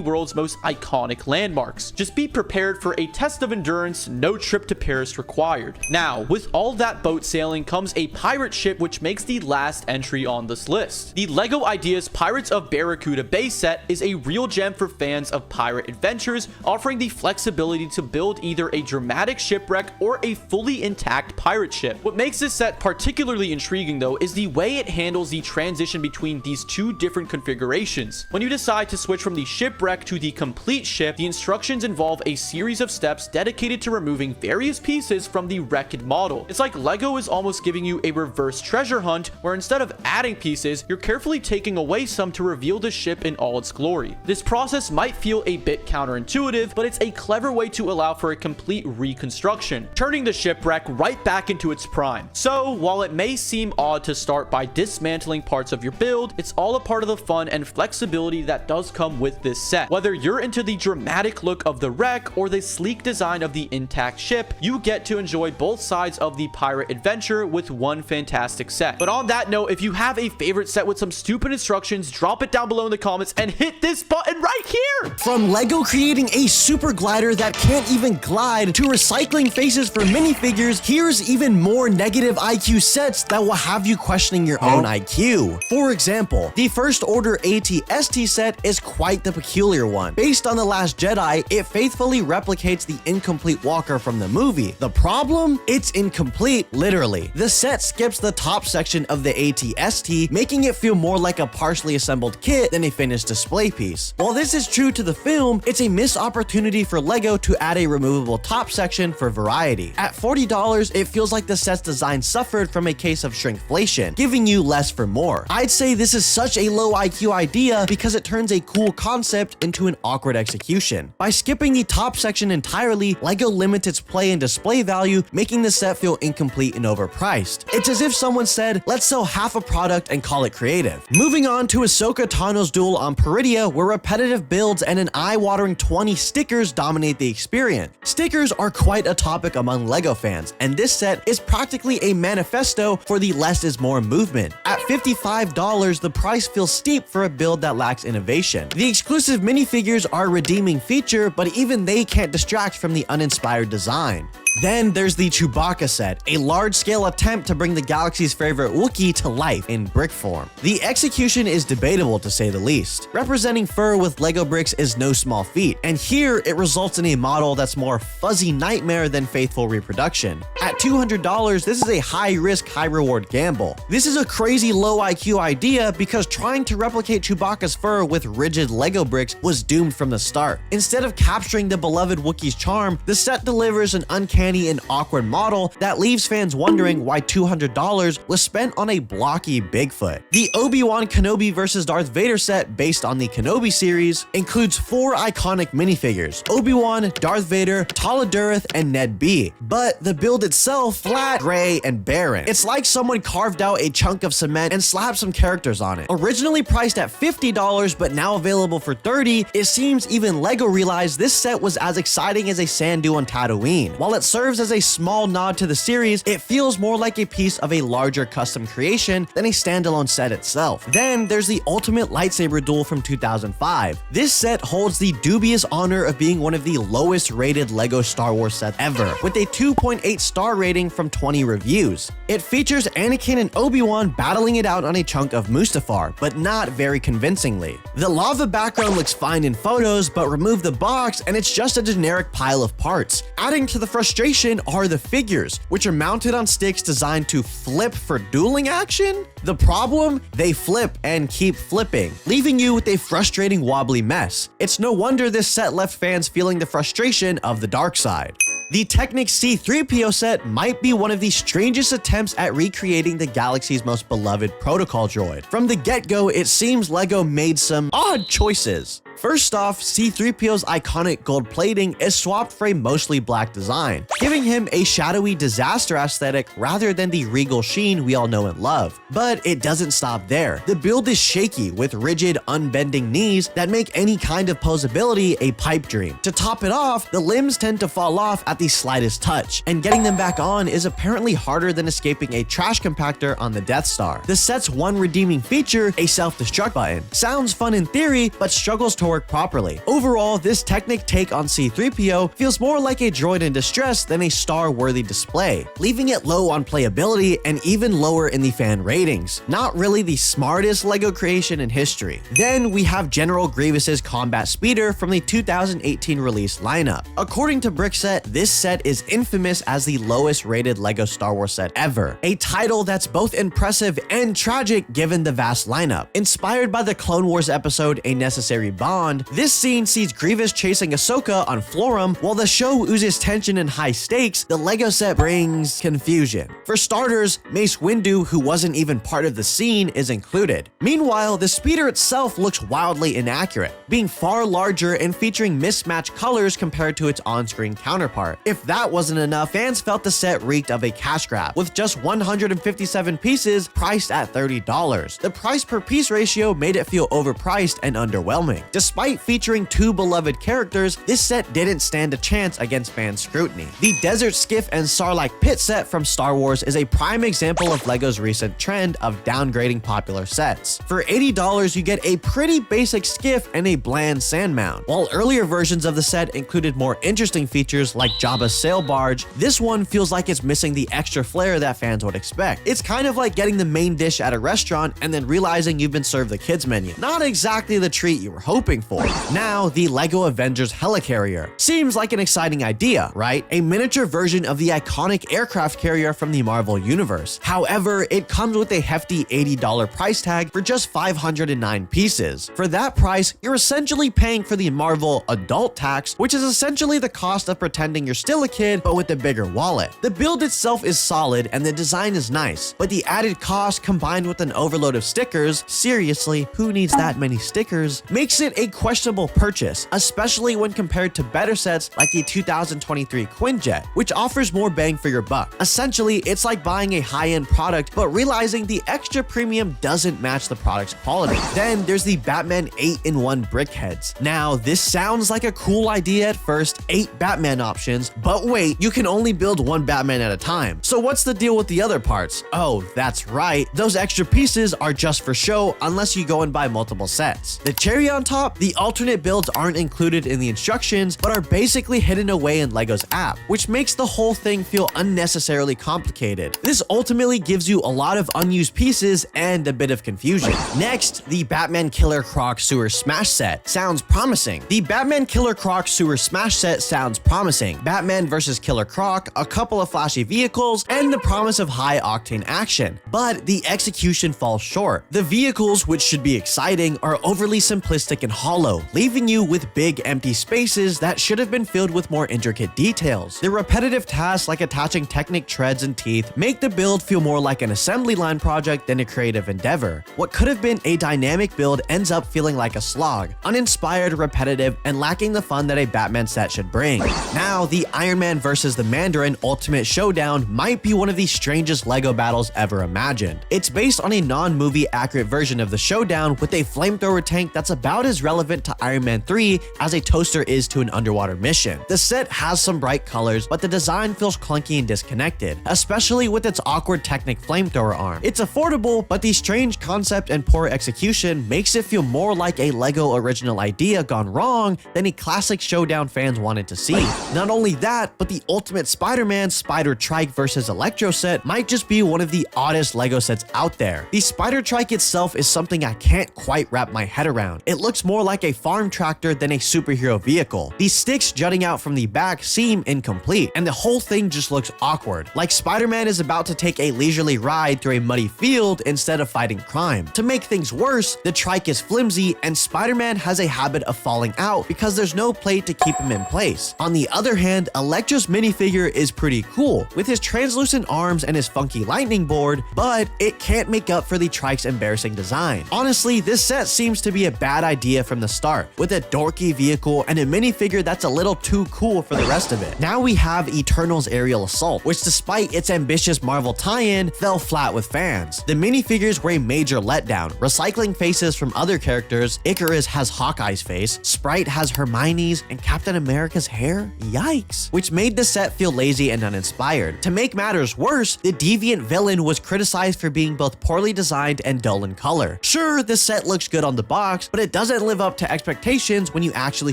world's most iconic landmarks. Just be prepared for a test of endurance, no trip to Paris required. Now, with all that boat sailing comes a pirate ship, which makes the last entry on this list. The LEGO Ideas Pirates of Barracuda Bay set is a real gem for fans of pirate adventures, offering the flexibility to build either a dramatic shipwreck or a fully intact pirate ship. What makes this set particularly intriguing though is the way it handles the transition between these two different configurations. When you decide to switch from the shipwreck to the complete ship, the instructions involve a series of steps dedicated to removing various pieces from the wrecked model. It's like LEGO is almost giving you a reverse treasure hunt, where instead of adding pieces, you're carefully taking away some to reveal the ship in all its glory. This process might feel a bit counterintuitive, but it's a clever way to allow for a complete reconstruction, turning the shipwreck right back into its prime. So, while it may seem odd to start by dismantling parts of your build, it's all a part of the fun and flexibility that does come with this set. Whether you're into the dramatic look of the wreck or the sleek design of the intact ship, you get to enjoy both sides of the pirate adventure with one fantastic set. But on that note, if you have a favorite set with some stupid instructions, drop it down below in the comments and hit this button right here! From LEGO creating a super glider that can't even glide to recycling faces for minifigures, here's even more negative IQ sets that will have you questioning your own IQ. For example, the First Order AT-ST set is quite the peculiar one. Based on The Last Jedi, it faithfully replicates the incomplete Walker from the movie. The problem? It's incomplete, literally. The set skips the top section of the AT-ST, making it feel more like a partially assembled kit than a finished display piece. While this is true to the film, it's a missed opportunity for LEGO to add a removable top section for variety. At $40, it feels like the set's design suffered from a case of shrinkflation, giving you less for more. I'd say this is such a low IQ idea because it turns a cool concept into an awkward execution. By skipping the top section entirely, LEGO limits its play and display value, making the set feel incomplete and overpriced. It's as if someone said, let's sell half a product and call it creative. Moving on to Ahsoka Tano's duel on Peridia, where repetitive builds and an eye-watering 20 stickers dominate the experience. Stickers are quite a topic among LEGO fans, and this set is practically a manifesto for the less is more movement. At $55, the price feels steep for a build that lacks innovation. The exclusive minifigures are a redeeming feature, but even they can't distract from the uninspired design. Then there's the Chewbacca set, a large-scale attempt to bring the galaxy's favorite Wookiee to life in brick form. The execution is debatable to say the least. Representing fur with LEGO bricks is no small feat, and here it results in a model that's more fuzzy nightmare than faithful reproduction. At $200, this is a high-risk, high-reward gamble. This is a crazy low IQ idea because trying to replicate Chewbacca's fur with rigid LEGO bricks was doomed from the start. Instead of capturing the beloved Wookiee's charm, the set delivers an uncanny and awkward model that leaves fans wondering why $200 was spent on a blocky Bigfoot. The Obi-Wan Kenobi vs. Darth Vader set, based on the Kenobi series, includes 4 iconic minifigures: Obi-Wan, Darth Vader, Tala Durith, and Ned B. But the build itself, flat, gray, and barren. It's like someone carved out a chunk of cement and slapped some characters on it. Originally priced at $50, but now available for $30, it seems even LEGO realized this set was as exciting as a sand dune on Tatooine. While it serves as a small nod to the series, it feels more like a piece of a larger custom creation than a standalone set itself. Then there's the ultimate lightsaber duel from 2005. This set holds the dubious honor of being one of the lowest rated LEGO Star Wars sets ever, with a 2.8 star rating from 20 reviews. It features Anakin and Obi-Wan battling it out on a chunk of Mustafar, but not very convincingly. The lava background looks fine in photos, but remove the box and it's just a generic pile of parts. Adding to the frustration are the figures, which are mounted on sticks designed to flip for dueling action. The problem? They flip and keep flipping, leaving you with a frustrating wobbly mess. It's no wonder this set left fans feeling the frustration of the dark side. The Technic C-3PO set might be one of the strangest attempts at recreating the galaxy's most beloved protocol droid. From the get-go, it seems LEGO made some odd choices. First off, C-3PO's iconic gold plating is swapped for a mostly black design, giving him a shadowy disaster aesthetic rather than the regal sheen we all know and love. But it doesn't stop there. The build is shaky, with rigid, unbending knees that make any kind of posability a pipe dream. To top it off, the limbs tend to fall off at the slightest touch, and getting them back on is apparently harder than escaping a trash compactor on the Death Star. The set's one redeeming feature, a self-destruct button, sounds fun in theory, but struggles to work properly. Overall, this Technic take on C-3PO feels more like a droid in distress than a star-worthy display, leaving it low on playability and even lower in the fan ratings. Not really the smartest LEGO creation in history. Then we have General Grievous's Combat Speeder from the 2018 release lineup. According to Brickset, this set is infamous as the lowest rated LEGO Star Wars set ever, a title that's both impressive and tragic given the vast lineup. Inspired by the Clone Wars episode A Necessary Bond, this scene sees Grievous chasing Ahsoka on Florum. While the show oozes tension and high stakes, the LEGO set brings confusion. For starters, Mace Windu, who wasn't even part of the scene, is included. Meanwhile, the speeder itself looks wildly inaccurate, being far larger and featuring mismatched colors compared to its on-screen counterpart. If that wasn't enough, fans felt the set reeked of a cash grab, with just 157 pieces priced at $30. The price per piece ratio made it feel overpriced and underwhelming. Despite featuring 2 beloved characters, this set didn't stand a chance against fan scrutiny. The Desert Skiff and Sarlacc Pit set from Star Wars is a prime example of LEGO's recent trend of downgrading popular sets. For $80, you get a pretty basic skiff and a bland sand mound. While earlier versions of the set included more interesting features like Jabba's sail barge, this one feels like it's missing the extra flair that fans would expect. It's kind of like getting the main dish at a restaurant and then realizing you've been served the kids menu. Not exactly the treat you were hoping hoping for. Now, the LEGO Avengers Helicarrier. Seems like an exciting idea, right? A miniature version of the iconic aircraft carrier from the Marvel Universe. However, it comes with a hefty $80 price tag for just 509 pieces. For that price, you're essentially paying for the Marvel adult tax, which is essentially the cost of pretending you're still a kid, but with a bigger wallet. The build itself is solid and the design is nice, but the added cost combined with an overload of stickers, seriously, who needs that many stickers, makes it a questionable purchase, especially when compared to better sets like the 2023 Quinjet, which offers more bang for your buck. Essentially, it's like buying a high-end product, but realizing the extra premium doesn't match the product's quality. Then there's the Batman 8-in-1 brick heads. Now, this sounds like a cool idea at first, 8 Batman options, but wait, you can only build one Batman at a time. So what's the deal with the other parts? Oh, that's right, those extra pieces are just for show unless you go and buy multiple sets. The cherry on top, the alternate builds aren't included in the instructions, but are basically hidden away in LEGO's app, which makes the whole thing feel unnecessarily complicated. This ultimately gives you a lot of unused pieces and a bit of confusion. Next, the Batman Killer Croc Sewer Smash set sounds promising. The Batman Killer Croc Sewer Smash set sounds promising. Batman vs. Killer Croc, a couple of flashy vehicles, and the promise of high-octane action. But the execution falls short. The vehicles, which should be exciting, are overly simplistic and hollow, leaving you with big empty spaces that should have been filled with more intricate details. The repetitive tasks like attaching Technic treads and teeth make the build feel more like an assembly line project than a creative endeavor. What could have been a dynamic build ends up feeling like a slog, uninspired, repetitive, and lacking the fun that a Batman set should bring. Now, the Iron Man vs. the Mandarin Ultimate Showdown might be one of the strangest LEGO battles ever imagined. It's based on a non-movie accurate version of the showdown with a flamethrower tank that's about as relevant to Iron Man 3 as a toaster is to an underwater mission. The set has some bright colors, but the design feels clunky and disconnected, especially with its awkward Technic flamethrower arm. It's affordable, but the strange concept and poor execution makes it feel more like a LEGO original idea gone wrong than a classic showdown fans wanted to see. Not only that, but the Ultimate Spider-Man Spider-Trike vs. Electro set might just be one of the oddest LEGO sets out there. The Spider-Trike itself is something I can't quite wrap my head around. It looks more like a farm tractor than a superhero vehicle. The sticks jutting out from the back seem incomplete, and the whole thing just looks awkward, like Spider-Man is about to take a leisurely ride through a muddy field instead of fighting crime. To make things worse, the trike is flimsy, and Spider-Man has a habit of falling out because there's no plate to keep him in place. On the other hand, Electro's minifigure is pretty cool, with his translucent arms and his funky lightning board, but it can't make up for the trike's embarrassing design. Honestly, this set seems to be a bad idea from the start, with a dorky vehicle and a minifigure that's a little too cool for the rest of it. Now we have Eternal's Aerial Assault, which despite its ambitious Marvel tie-in, fell flat with fans. The minifigures were a major letdown, recycling faces from other characters. Icarus has Hawkeye's face, Sprite has Hermione's, and Captain America's hair? Yikes. Which made the set feel lazy and uninspired. To make matters worse, the deviant villain was criticized for being both poorly designed and dull in color. Sure, the set looks good on the box, but it doesn't live up to expectations when you actually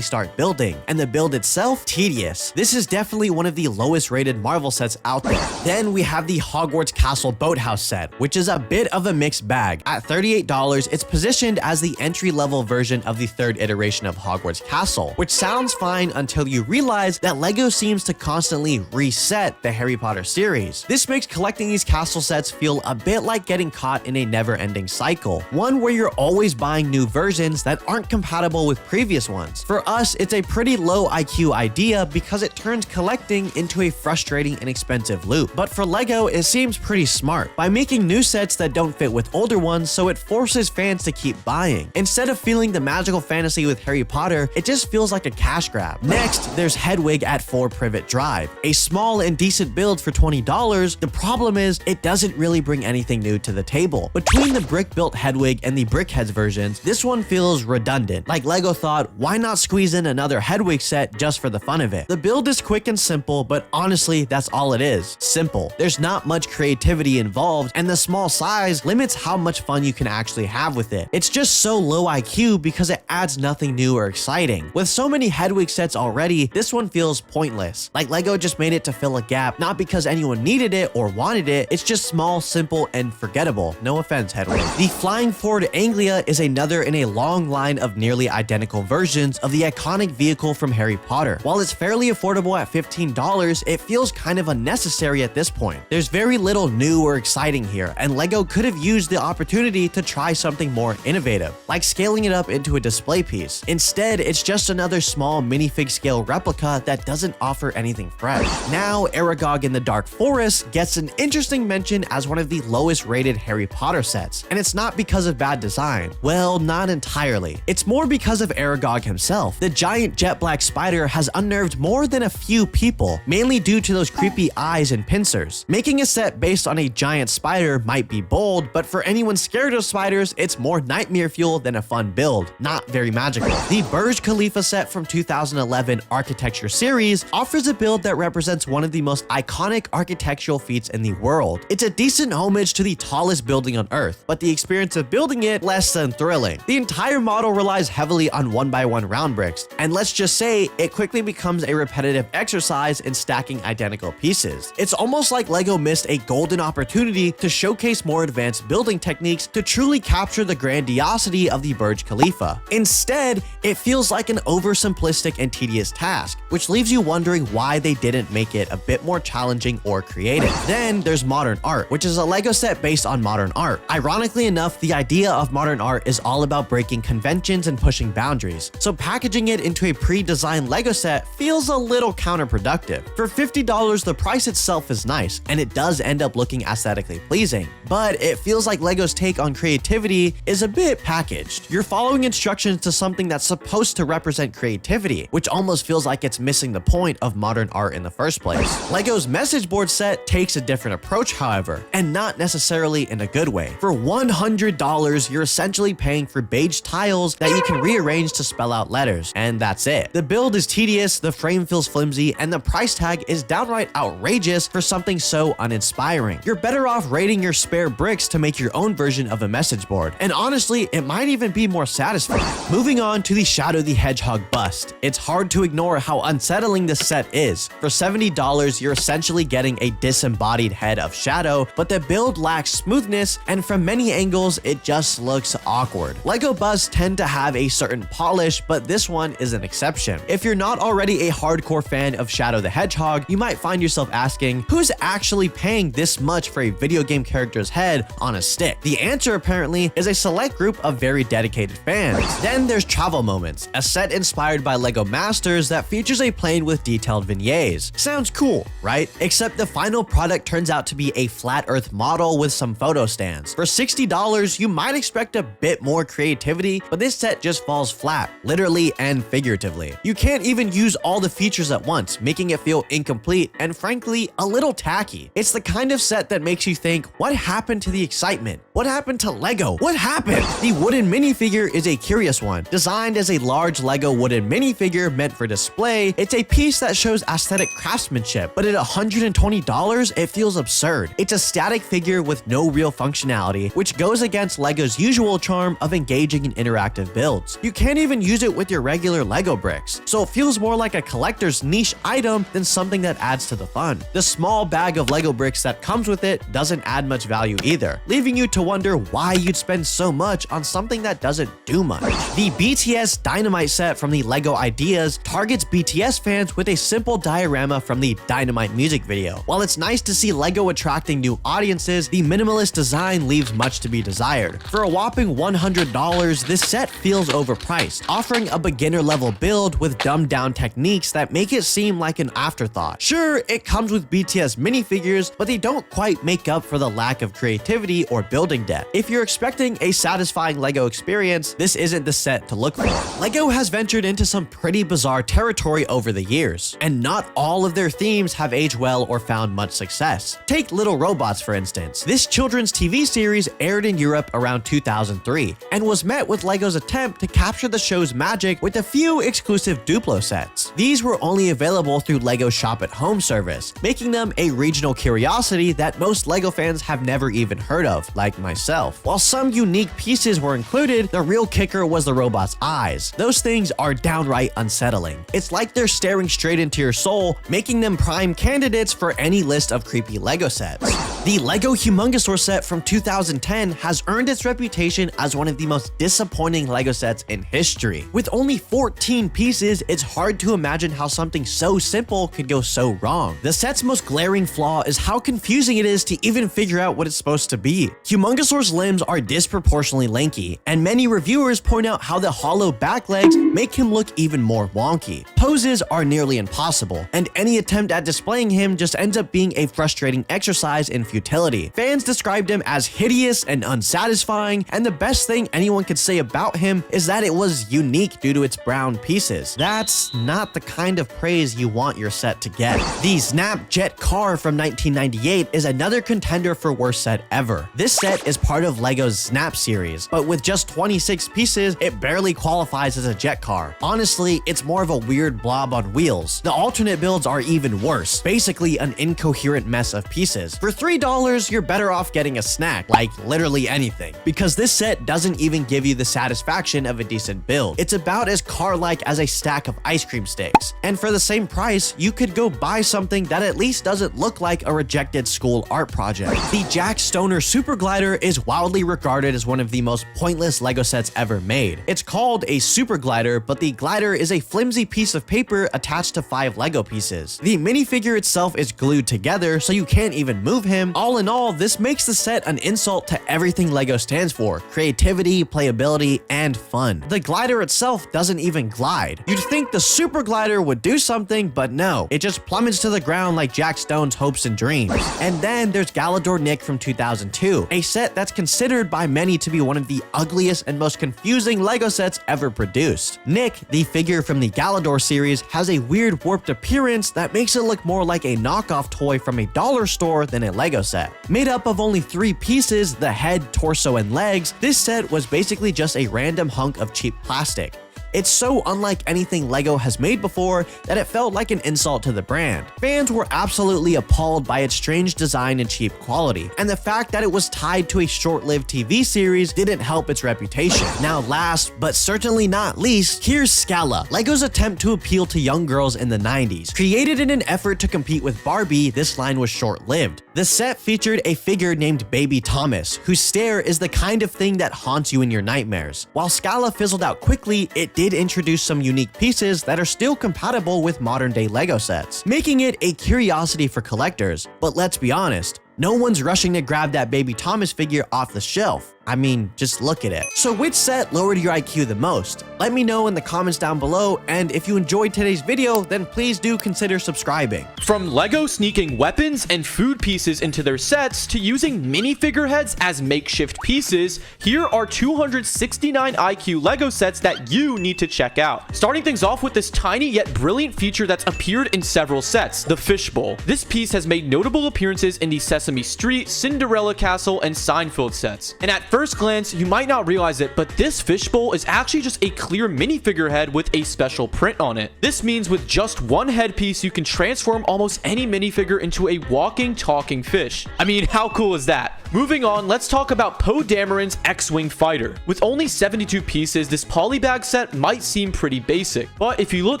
start building, and the build itself, tedious. This is definitely one of the lowest rated Marvel sets out there. Then we have the Hogwarts Castle Boathouse set, which is a bit of a mixed bag. At $38, it's positioned as the entry-level version of the third iteration of Hogwarts Castle, which sounds fine until you realize that LEGO seems to constantly reset the Harry Potter series. This makes collecting these castle sets feel a bit like getting caught in a never-ending cycle, one where you're always buying new versions that aren't compatible with previous ones. For us, it's a pretty low IQ idea because it turns collecting into a frustrating and expensive loop. But for LEGO, it seems pretty smart by making new sets that don't fit with older ones, so it forces fans to keep buying. Instead of feeling the magical fantasy with Harry Potter, it just feels like a cash grab. Next, there's Hedwig at 4 Privet Drive, a small and decent build for $20. The problem is, it doesn't really bring anything new to the table. Between the brick-built Hedwig and the Brickheads versions, this one feels redundant. Like LEGO thought, why not squeeze in another Hedwig set just for the fun of it? The build is quick and simple, but honestly, that's all it is. Simple. There's not much creativity involved, and the small size limits how much fun you can actually have with it. It's just so low IQ because it adds nothing new or exciting. With so many Hedwig sets already, this one feels pointless. Like LEGO just made it to fill a gap, not because anyone needed it or wanted it. It's just small, simple, and forgettable. No offense, Hedwig. The Flying Ford Anglia is another in a long line of of nearly identical versions of the iconic vehicle from Harry Potter. While it's fairly affordable at $15, it feels kind of unnecessary at this point. There's very little new or exciting here, and LEGO could have used the opportunity to try something more innovative, like scaling it up into a display piece. Instead, it's just another small minifig scale replica that doesn't offer anything fresh. Now, Aragog in the Dark Forest gets an interesting mention as one of the lowest rated Harry Potter sets, and it's not because of bad design. Well, not entirely. It's more because of Aragog himself. The giant jet black spider has unnerved more than a few people, mainly due to those creepy eyes and pincers. Making a set based on a giant spider might be bold, but for anyone scared of spiders, it's more nightmare fuel than a fun build. Not very magical. The Burj Khalifa set from 2011 Architecture Series offers a build that represents one of the most iconic architectural feats in the world. It's a decent homage to the tallest building on Earth, but the experience of building it less than thrilling. The entire model relies heavily on 1x1 round bricks, and let's just say it quickly becomes a repetitive exercise in stacking identical pieces. It's almost like LEGO missed a golden opportunity to showcase more advanced building techniques to truly capture the grandiosity of the Burj Khalifa. Instead, it feels like an oversimplistic and tedious task, which leaves you wondering why they didn't make it a bit more challenging or creative. Then there's Modern Art, which is a LEGO set based on modern art. Ironically enough, the idea of modern art is all about breaking conventions and pushing boundaries, so packaging it into a pre-designed LEGO set feels a little counterproductive. For $50, the price itself is nice, and it does end up looking aesthetically pleasing, but it feels like LEGO's take on creativity is a bit packaged. You're following instructions to something that's supposed to represent creativity, which almost feels like it's missing the point of modern art in the first place. LEGO's message board set takes a different approach, however, and not necessarily in a good way. For $100, you're essentially paying for beige tiles that you can rearrange to spell out letters, and that's it. The build is tedious, the frame feels flimsy, and the price tag is downright outrageous for something so uninspiring. You're better off raiding your spare bricks to make your own version of a message board, and honestly, it might even be more satisfying. Moving on to the Shadow the Hedgehog bust. It's hard to ignore how unsettling this set is. For $70, you're essentially getting a disembodied head of Shadow, but the build lacks smoothness, and from many angles, it just looks awkward. LEGO busts tend to have a certain polish, but this one is an exception. If you're not already a hardcore fan of Shadow the Hedgehog, you might find yourself asking, who's actually paying this much for a video game character's head on a stick? The answer apparently is a select group of very dedicated fans. Then there's Travel Moments, a set inspired by LEGO Masters that features a plane with detailed vignettes. Sounds cool, right? Except the final product turns out to be a flat earth model with some photo stands. For $60, you might expect a bit more creativity, but this set just falls flat, literally and figuratively. You can't even use all the features at once, making it feel incomplete and frankly, a little tacky. It's the kind of set that makes you think, what happened to the excitement? What happened to LEGO? What happened? The wooden minifigure is a curious one. Designed as a large LEGO wooden minifigure meant for display, it's a piece that shows aesthetic craftsmanship, but at $120, it feels absurd. It's a static figure with no real functionality, which goes against LEGO's usual charm of engaging in interactive builds. You can't even use it with your regular LEGO bricks, so it feels more like a collector's niche item than something that adds to the fun. The small bag of LEGO bricks that comes with it doesn't add much value either, leaving you to wonder why you'd spend so much on something that doesn't do much. The BTS Dynamite set from the LEGO Ideas targets BTS fans with a simple diorama from the Dynamite music video. While it's nice to see LEGO attracting new audiences, the minimalist design leaves much to be desired. For a whopping $100, this set feels overpriced, offering a beginner-level build with dumbed-down techniques that make it seem like an afterthought. Sure, it comes with BTS minifigures, but they don't quite make up for the lack of creativity or building depth. If you're expecting a satisfying LEGO experience, this isn't the set to look for. LEGO has ventured into some pretty bizarre territory over the years, and not all of their themes have aged well or found much success. Take Little Robots, for instance. This children's TV series aired in Europe around 2003, and was met with LEGO's attempt to capture the show's magic with a few exclusive Duplo sets. These were only available through LEGO Shop at Home service, making them a regional curiosity that most LEGO fans have never even heard of, like myself. While some unique pieces were included, the real kicker was the robot's eyes. Those things are downright unsettling. It's like they're staring straight into your soul, making them prime candidates for any list of creepy LEGO sets. The LEGO Humongosaur set from 2010 has earned its reputation as one of the most disappointing LEGO sets in history. With only 14 pieces, it's hard to imagine how something so simple could go so wrong. The set's most glaring flaw is how confusing it is to even figure out what it's supposed to be. Humongosaur's limbs are disproportionately lanky, and many reviewers point out how the hollow back legs make him look even more wonky. Poses are nearly impossible, and any attempt at displaying him just ends up being a frustrating exercise in futility. Fans described him as hideous and unsatisfying, and the best thing anyone could say about him is that it was unique due to its brown pieces. That's not the kind of praise you want your set to get. The Snap Jet Car from 1998 is another contender for worst set ever. This set is part of LEGO's Snap series, but with just 26 pieces, it barely qualifies as a jet car. Honestly, it's more of a weird blob on wheels. The alternate builds are even worse, basically an incoherent mess of pieces. For $3, you're better off getting a snack, like literally anything, because this set doesn't even give you the satisfaction of a decent build. It's about as car-like as a stack of ice cream sticks, and for the same price, you could go buy something that at least doesn't look like a rejected school art project. The Jack Stoner Super Glider is wildly regarded as one of the most pointless LEGO sets ever made. It's called a Super Glider, but the glider is a flimsy piece of paper attached to 5 LEGO pieces. The minifigure itself is glued together, so you can't even move him. All in all, this makes the set an insult to everything LEGO stands for: creativity, playability, and fun. The glider itself doesn't even glide. You'd think the Super Glider would do something, but no, it just plummets to the ground like Jack Stone's hopes and dreams. And then there's Galador Nick from 2002, a set that's considered by many to be one of the ugliest and most confusing LEGO sets ever produced. Nick, the figure from the Galador series, has a weird warped appearance that makes it look more like a knockoff toy from a dollar store than a LEGO set. Made up of only 3 pieces, the head, torso, and legs, this set was basically just a random hunk of cheap plastic. It's so unlike anything LEGO has made before that it felt like an insult to the brand. Fans were absolutely appalled by its strange design and cheap quality, and the fact that it was tied to a short-lived TV series didn't help its reputation. Now last, but certainly not least, here's Scala, LEGO's attempt to appeal to young girls in the 90s. Created in an effort to compete with Barbie, this line was short-lived. The set featured a figure named Baby Thomas, whose stare is the kind of thing that haunts you in your nightmares. While Scala fizzled out quickly, it did introduce some unique pieces that are still compatible with modern-day LEGO sets, making it a curiosity for collectors. But let's be honest, no one's rushing to grab that Baby Thomas figure off the shelf. I mean, just look at it. So which set lowered your IQ the most? Let me know in the comments down below, and if you enjoyed today's video, then please do consider subscribing. From LEGO sneaking weapons and food pieces into their sets to using minifigure heads as makeshift pieces, here are 269 IQ LEGO sets that you need to check out. Starting things off with this tiny yet brilliant feature that's appeared in several sets, the fishbowl. This piece has made notable appearances in the Sesame Street, Cinderella Castle, and Seinfeld sets. And at first glance, you might not realize it, but this fishbowl is actually just a clear minifigure head with a special print on it. This means with just one headpiece, you can transform almost any minifigure into a walking, talking fish. I mean, how cool is that? Moving on, let's talk about Poe Dameron's X-Wing Fighter. With only 72 pieces, this polybag set might seem pretty basic, but if you look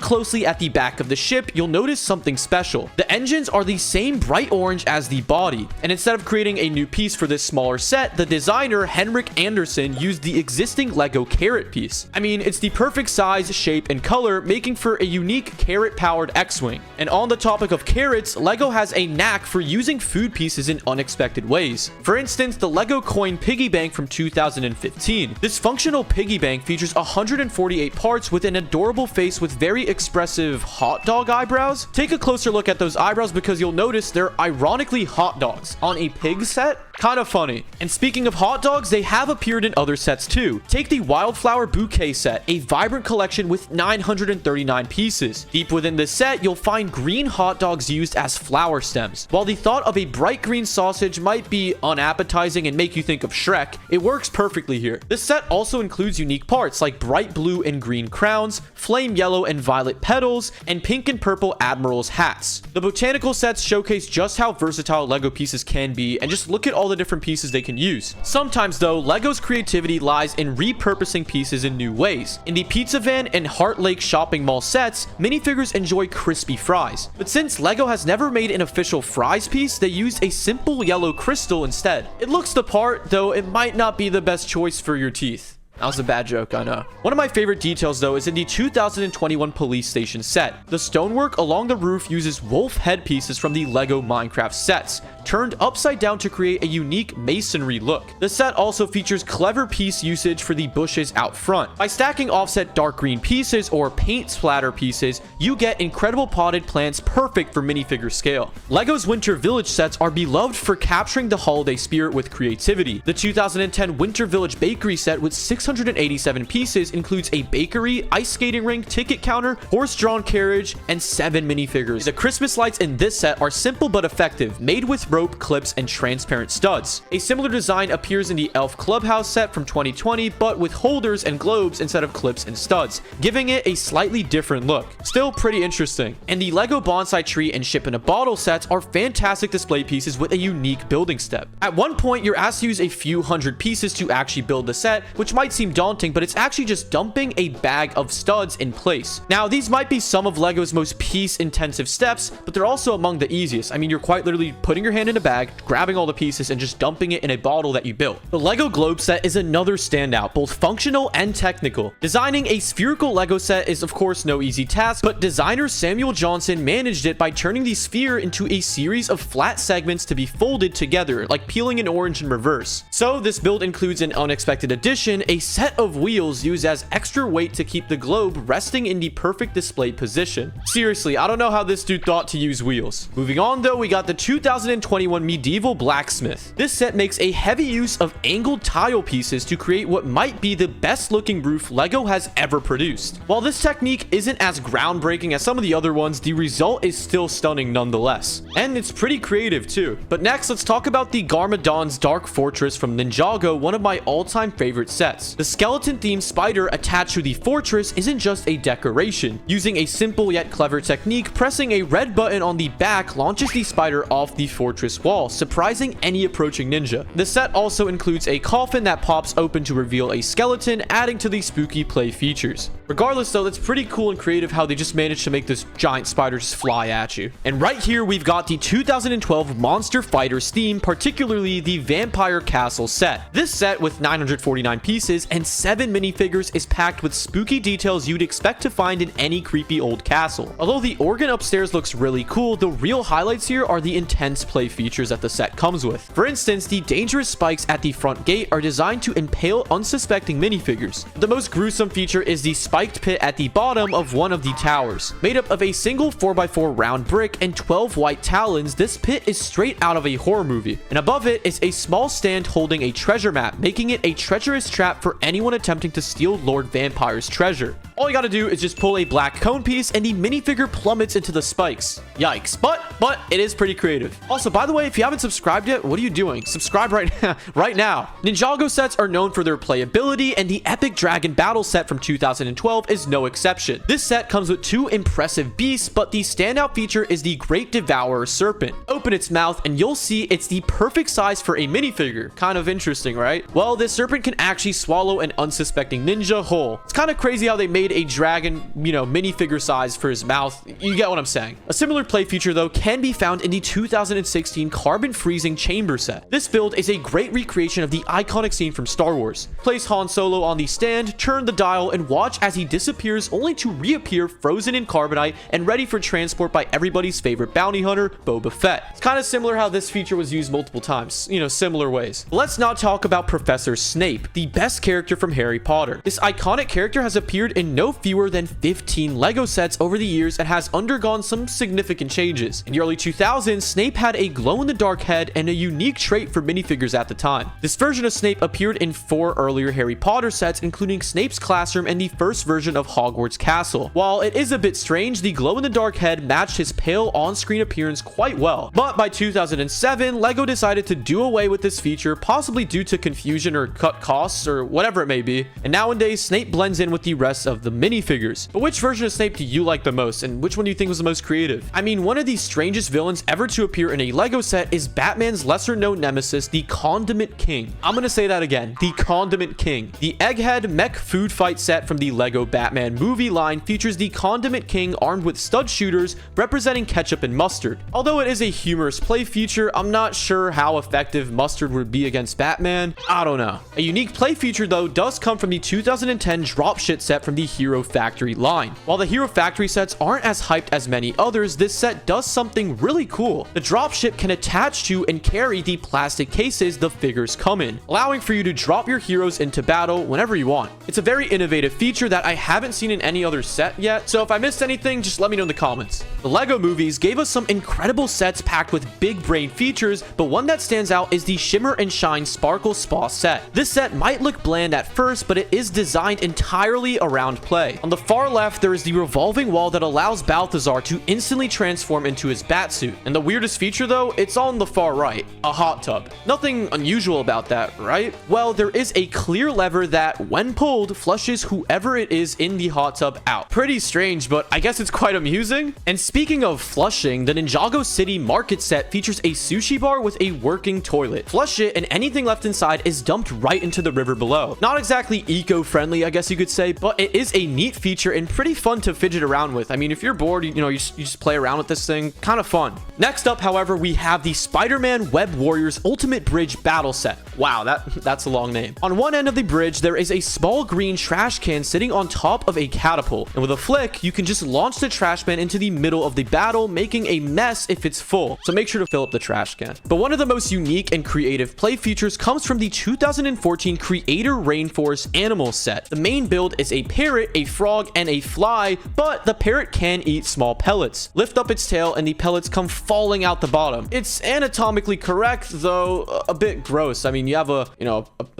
closely at the back of the ship, you'll notice something special. The engines are the same bright orange as the body, and instead of creating a new piece for this smaller set, the designer, Henrik Anderson, used the existing LEGO carrot piece. I mean, it's the perfect size, shape, and color, making for a unique carrot-powered X-Wing. And on the topic of carrots, LEGO has a knack for using food pieces in unexpected ways. For instance, the LEGO coin piggy bank from 2015. This functional piggy bank features 148 parts with an adorable face with very expressive hot dog eyebrows. Take a closer look at those eyebrows because you'll notice they're ironically hot dogs on a pig set. Kind of funny. And speaking of hot dogs, they have appeared in other sets too. Take the Wildflower Bouquet set, a vibrant collection with 939 pieces. Deep within this set, you'll find green hot dogs used as flower stems. While the thought of a bright green sausage might be unappetizing and make you think of Shrek, it works perfectly here. This set also includes unique parts like bright blue and green crowns, flame yellow and violet petals, and pink and purple admirals hats. The botanical sets showcase just how versatile LEGO pieces can be, and just look at all the different pieces they can use. Sometimes though, LEGO's creativity lies in repurposing pieces in new ways. In the Pizza Van and Heart Lake Shopping Mall sets, minifigures enjoy crispy fries. But since LEGO has never made an official fries piece, they used a simple yellow crystal instead. It looks the part, though it might not be the best choice for your teeth. That was a bad joke, I know. One of my favorite details, though, is in the 2021 police station set. The stonework along the roof uses wolf head pieces from the LEGO Minecraft sets, turned upside down to create a unique masonry look. The set also features clever piece usage for the bushes out front. By stacking offset dark green pieces or paint splatter pieces, you get incredible potted plants perfect for minifigure scale. LEGO's Winter Village sets are beloved for capturing the holiday spirit with creativity. The 2010 Winter Village Bakery set with 687 pieces includes a bakery, ice skating rink, ticket counter, horse-drawn carriage, and 7 minifigures. The Christmas lights in this set are simple but effective, made with rope, clips, and transparent studs. A similar design appears in the Elf Clubhouse set from 2020, but with holders and globes instead of clips and studs, giving it a slightly different look. Still pretty interesting. And the LEGO Bonsai Tree and Ship in a Bottle sets are fantastic display pieces with a unique building step. At one point, you're asked to use a few hundred pieces to actually build the set, which might seem daunting, but it's actually just dumping a bag of studs in place. Now, these might be some of LEGO's most piece-intensive steps, but they're also among the easiest. I mean, you're quite literally putting your hand in a bag, grabbing all the pieces, and just dumping it in a bottle that you built. The LEGO Globe set is another standout, both functional and technical. Designing a spherical LEGO set is, of course, no easy task, but designer Samuel Johnson managed it by turning the sphere into a series of flat segments to be folded together, like peeling an orange in reverse. So, this build includes an unexpected addition, a set of wheels used as extra weight to keep the globe resting in the perfect display position. Seriously, I don't know how this dude thought to use wheels. Moving on though, we got the 2021 Medieval Blacksmith. This set makes a heavy use of angled tile pieces to create what might be the best looking roof LEGO has ever produced. While this technique isn't as groundbreaking as some of the other ones, the result is still stunning nonetheless. And it's pretty creative too. But next, let's talk about the Garmadon's Dark Fortress from Ninjago, one of my all-time favorite sets. The skeleton-themed spider attached to the fortress isn't just a decoration. Using a simple yet clever technique, pressing a red button on the back launches the spider off the fortress wall, surprising any approaching ninja. The set also includes a coffin that pops open to reveal a skeleton, adding to the spooky play features. Regardless though, that's pretty cool and creative how they just managed to make this giant spider just fly at you. And right here, we've got the 2012 Monster Fighters theme, particularly the Vampire Castle set. This set, with 949 pieces and 7 minifigures, is packed with spooky details you'd expect to find in any creepy old castle. Although the organ upstairs looks really cool, the real highlights here are the intense play features that the set comes with. For instance, the dangerous spikes at the front gate are designed to impale unsuspecting minifigures. The most gruesome feature is the spiked pit at the bottom of one of the towers. Made up of a single 4x4 round brick and 12 white talons, this pit is straight out of a horror movie. And above it is a small stand holding a treasure map, making it a treacherous trap for anyone attempting to steal Lord Vampire's treasure. All you gotta do is just pull a black cone piece and the minifigure plummets into the spikes. Yikes. But it is pretty creative. Also, by the way, if you haven't subscribed yet, what are you doing? Subscribe right now. Ninjago sets are known for their playability, and the Epic Dragon Battle set from 2012 is no exception. This set comes with 2 impressive beasts, but the standout feature is the Great Devourer Serpent. Open its mouth and you'll see it's the perfect size for a minifigure. Kind of interesting, right? Well, this serpent can actually swallow an unsuspecting ninja whole. It's kind of crazy how they made a dragon, minifigure size for his mouth. You get what I'm saying. A similar play feature though can be found in the 2016 Carbon Freezing Chamber set. This build is a great recreation of the iconic scene from Star Wars. Place Han Solo on the stand, turn the dial, and watch as he disappears only to reappear frozen in carbonite and ready for transport by everybody's favorite bounty hunter, Boba Fett. It's kind of similar how this feature was used multiple times, similar ways. But let's now talk about Professor Snape, the best character from Harry Potter. This iconic character has appeared in no fewer than 15 LEGO sets over the years and has undergone some significant changes. In the early 2000s, Snape had a glow-in-the-dark head and a unique trait for minifigures at the time. This version of Snape appeared in 4 earlier Harry Potter sets, including Snape's Classroom and the first version of Hogwarts Castle. While it is a bit strange, the glow-in-the-dark head matched his pale on-screen appearance quite well. But by 2007, LEGO decided to do away with this feature, possibly due to confusion or cut costs or whatever it may be. And nowadays, Snape blends in with the rest of the minifigures. But which version of Snape do you like the most, and which one do you think was the most creative? I mean, one of the strangest villains ever to appear in a LEGO set is Batman's lesser-known nemesis, the Condiment King. I'm gonna say that again, the Condiment King. The Egghead mech food fight set from the LEGO Batman movie line features the Condiment King armed with stud shooters representing ketchup and mustard. Although it is a humorous play feature, I'm not sure how effective mustard would be against Batman. I don't know. A unique play feature though does come from the 2010 dropship set from the Hero Factory line. While the Hero Factory sets aren't as hyped as many others, this set does something really cool. The dropship can attach to and carry the plastic cases the figures come in, allowing for you to drop your heroes into battle whenever you want. It's a very innovative feature that I haven't seen in any other set yet, so if I missed anything, just let me know in the comments. The LEGO movies gave us some incredible sets packed with big brain features, but one that stands out is the Shimmer and Shine Sparkle Spa set. This set might look bland at first, but it is designed entirely around play. On the far left, there is the revolving wall that allows Balthazar to instantly transform into his batsuit. And the weirdest feature though, it's on the far right, a hot tub. Nothing unusual about that, right? Well, there is a clear lever that, when pulled, flushes whoever it is in the hot tub out. Pretty strange, but I guess it's quite amusing. And speaking of flushing, the Ninjago City Market set features a sushi bar with a working toilet. Flush it and anything left inside is dumped right into the river below. Not exactly eco-friendly, I guess you could say, but it is a neat feature and pretty fun to fidget around with. I mean, if you're bored, you just play around with this thing. Kind of fun. Next up, however, we have the Spider-Man Web Warriors Ultimate Bridge Battle Set. Wow, that's a long name. On one end of the bridge, there is a small green trash can sitting on top of a catapult. And with a flick, you can just launch the trash can into the middle of the battle, making a mess if it's full. So make sure to fill up the trash can. But one of the most unique and creative play features comes from the 2014 Creator Rainforest Animal set. The main build is a parrot, a frog, and a fly, but the parrot can eat small pellets. Lift up its tail and the pellets come falling out the bottom. It's anatomically correct, though a bit gross. I mean, you have a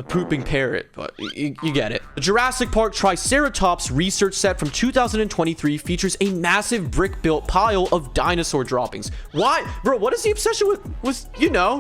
pooping parrot, but you get it. The Jurassic Park Triceratops research set from 2023 features a massive brick-built pile of dinosaur droppings. Why? Bro, what is the obsession with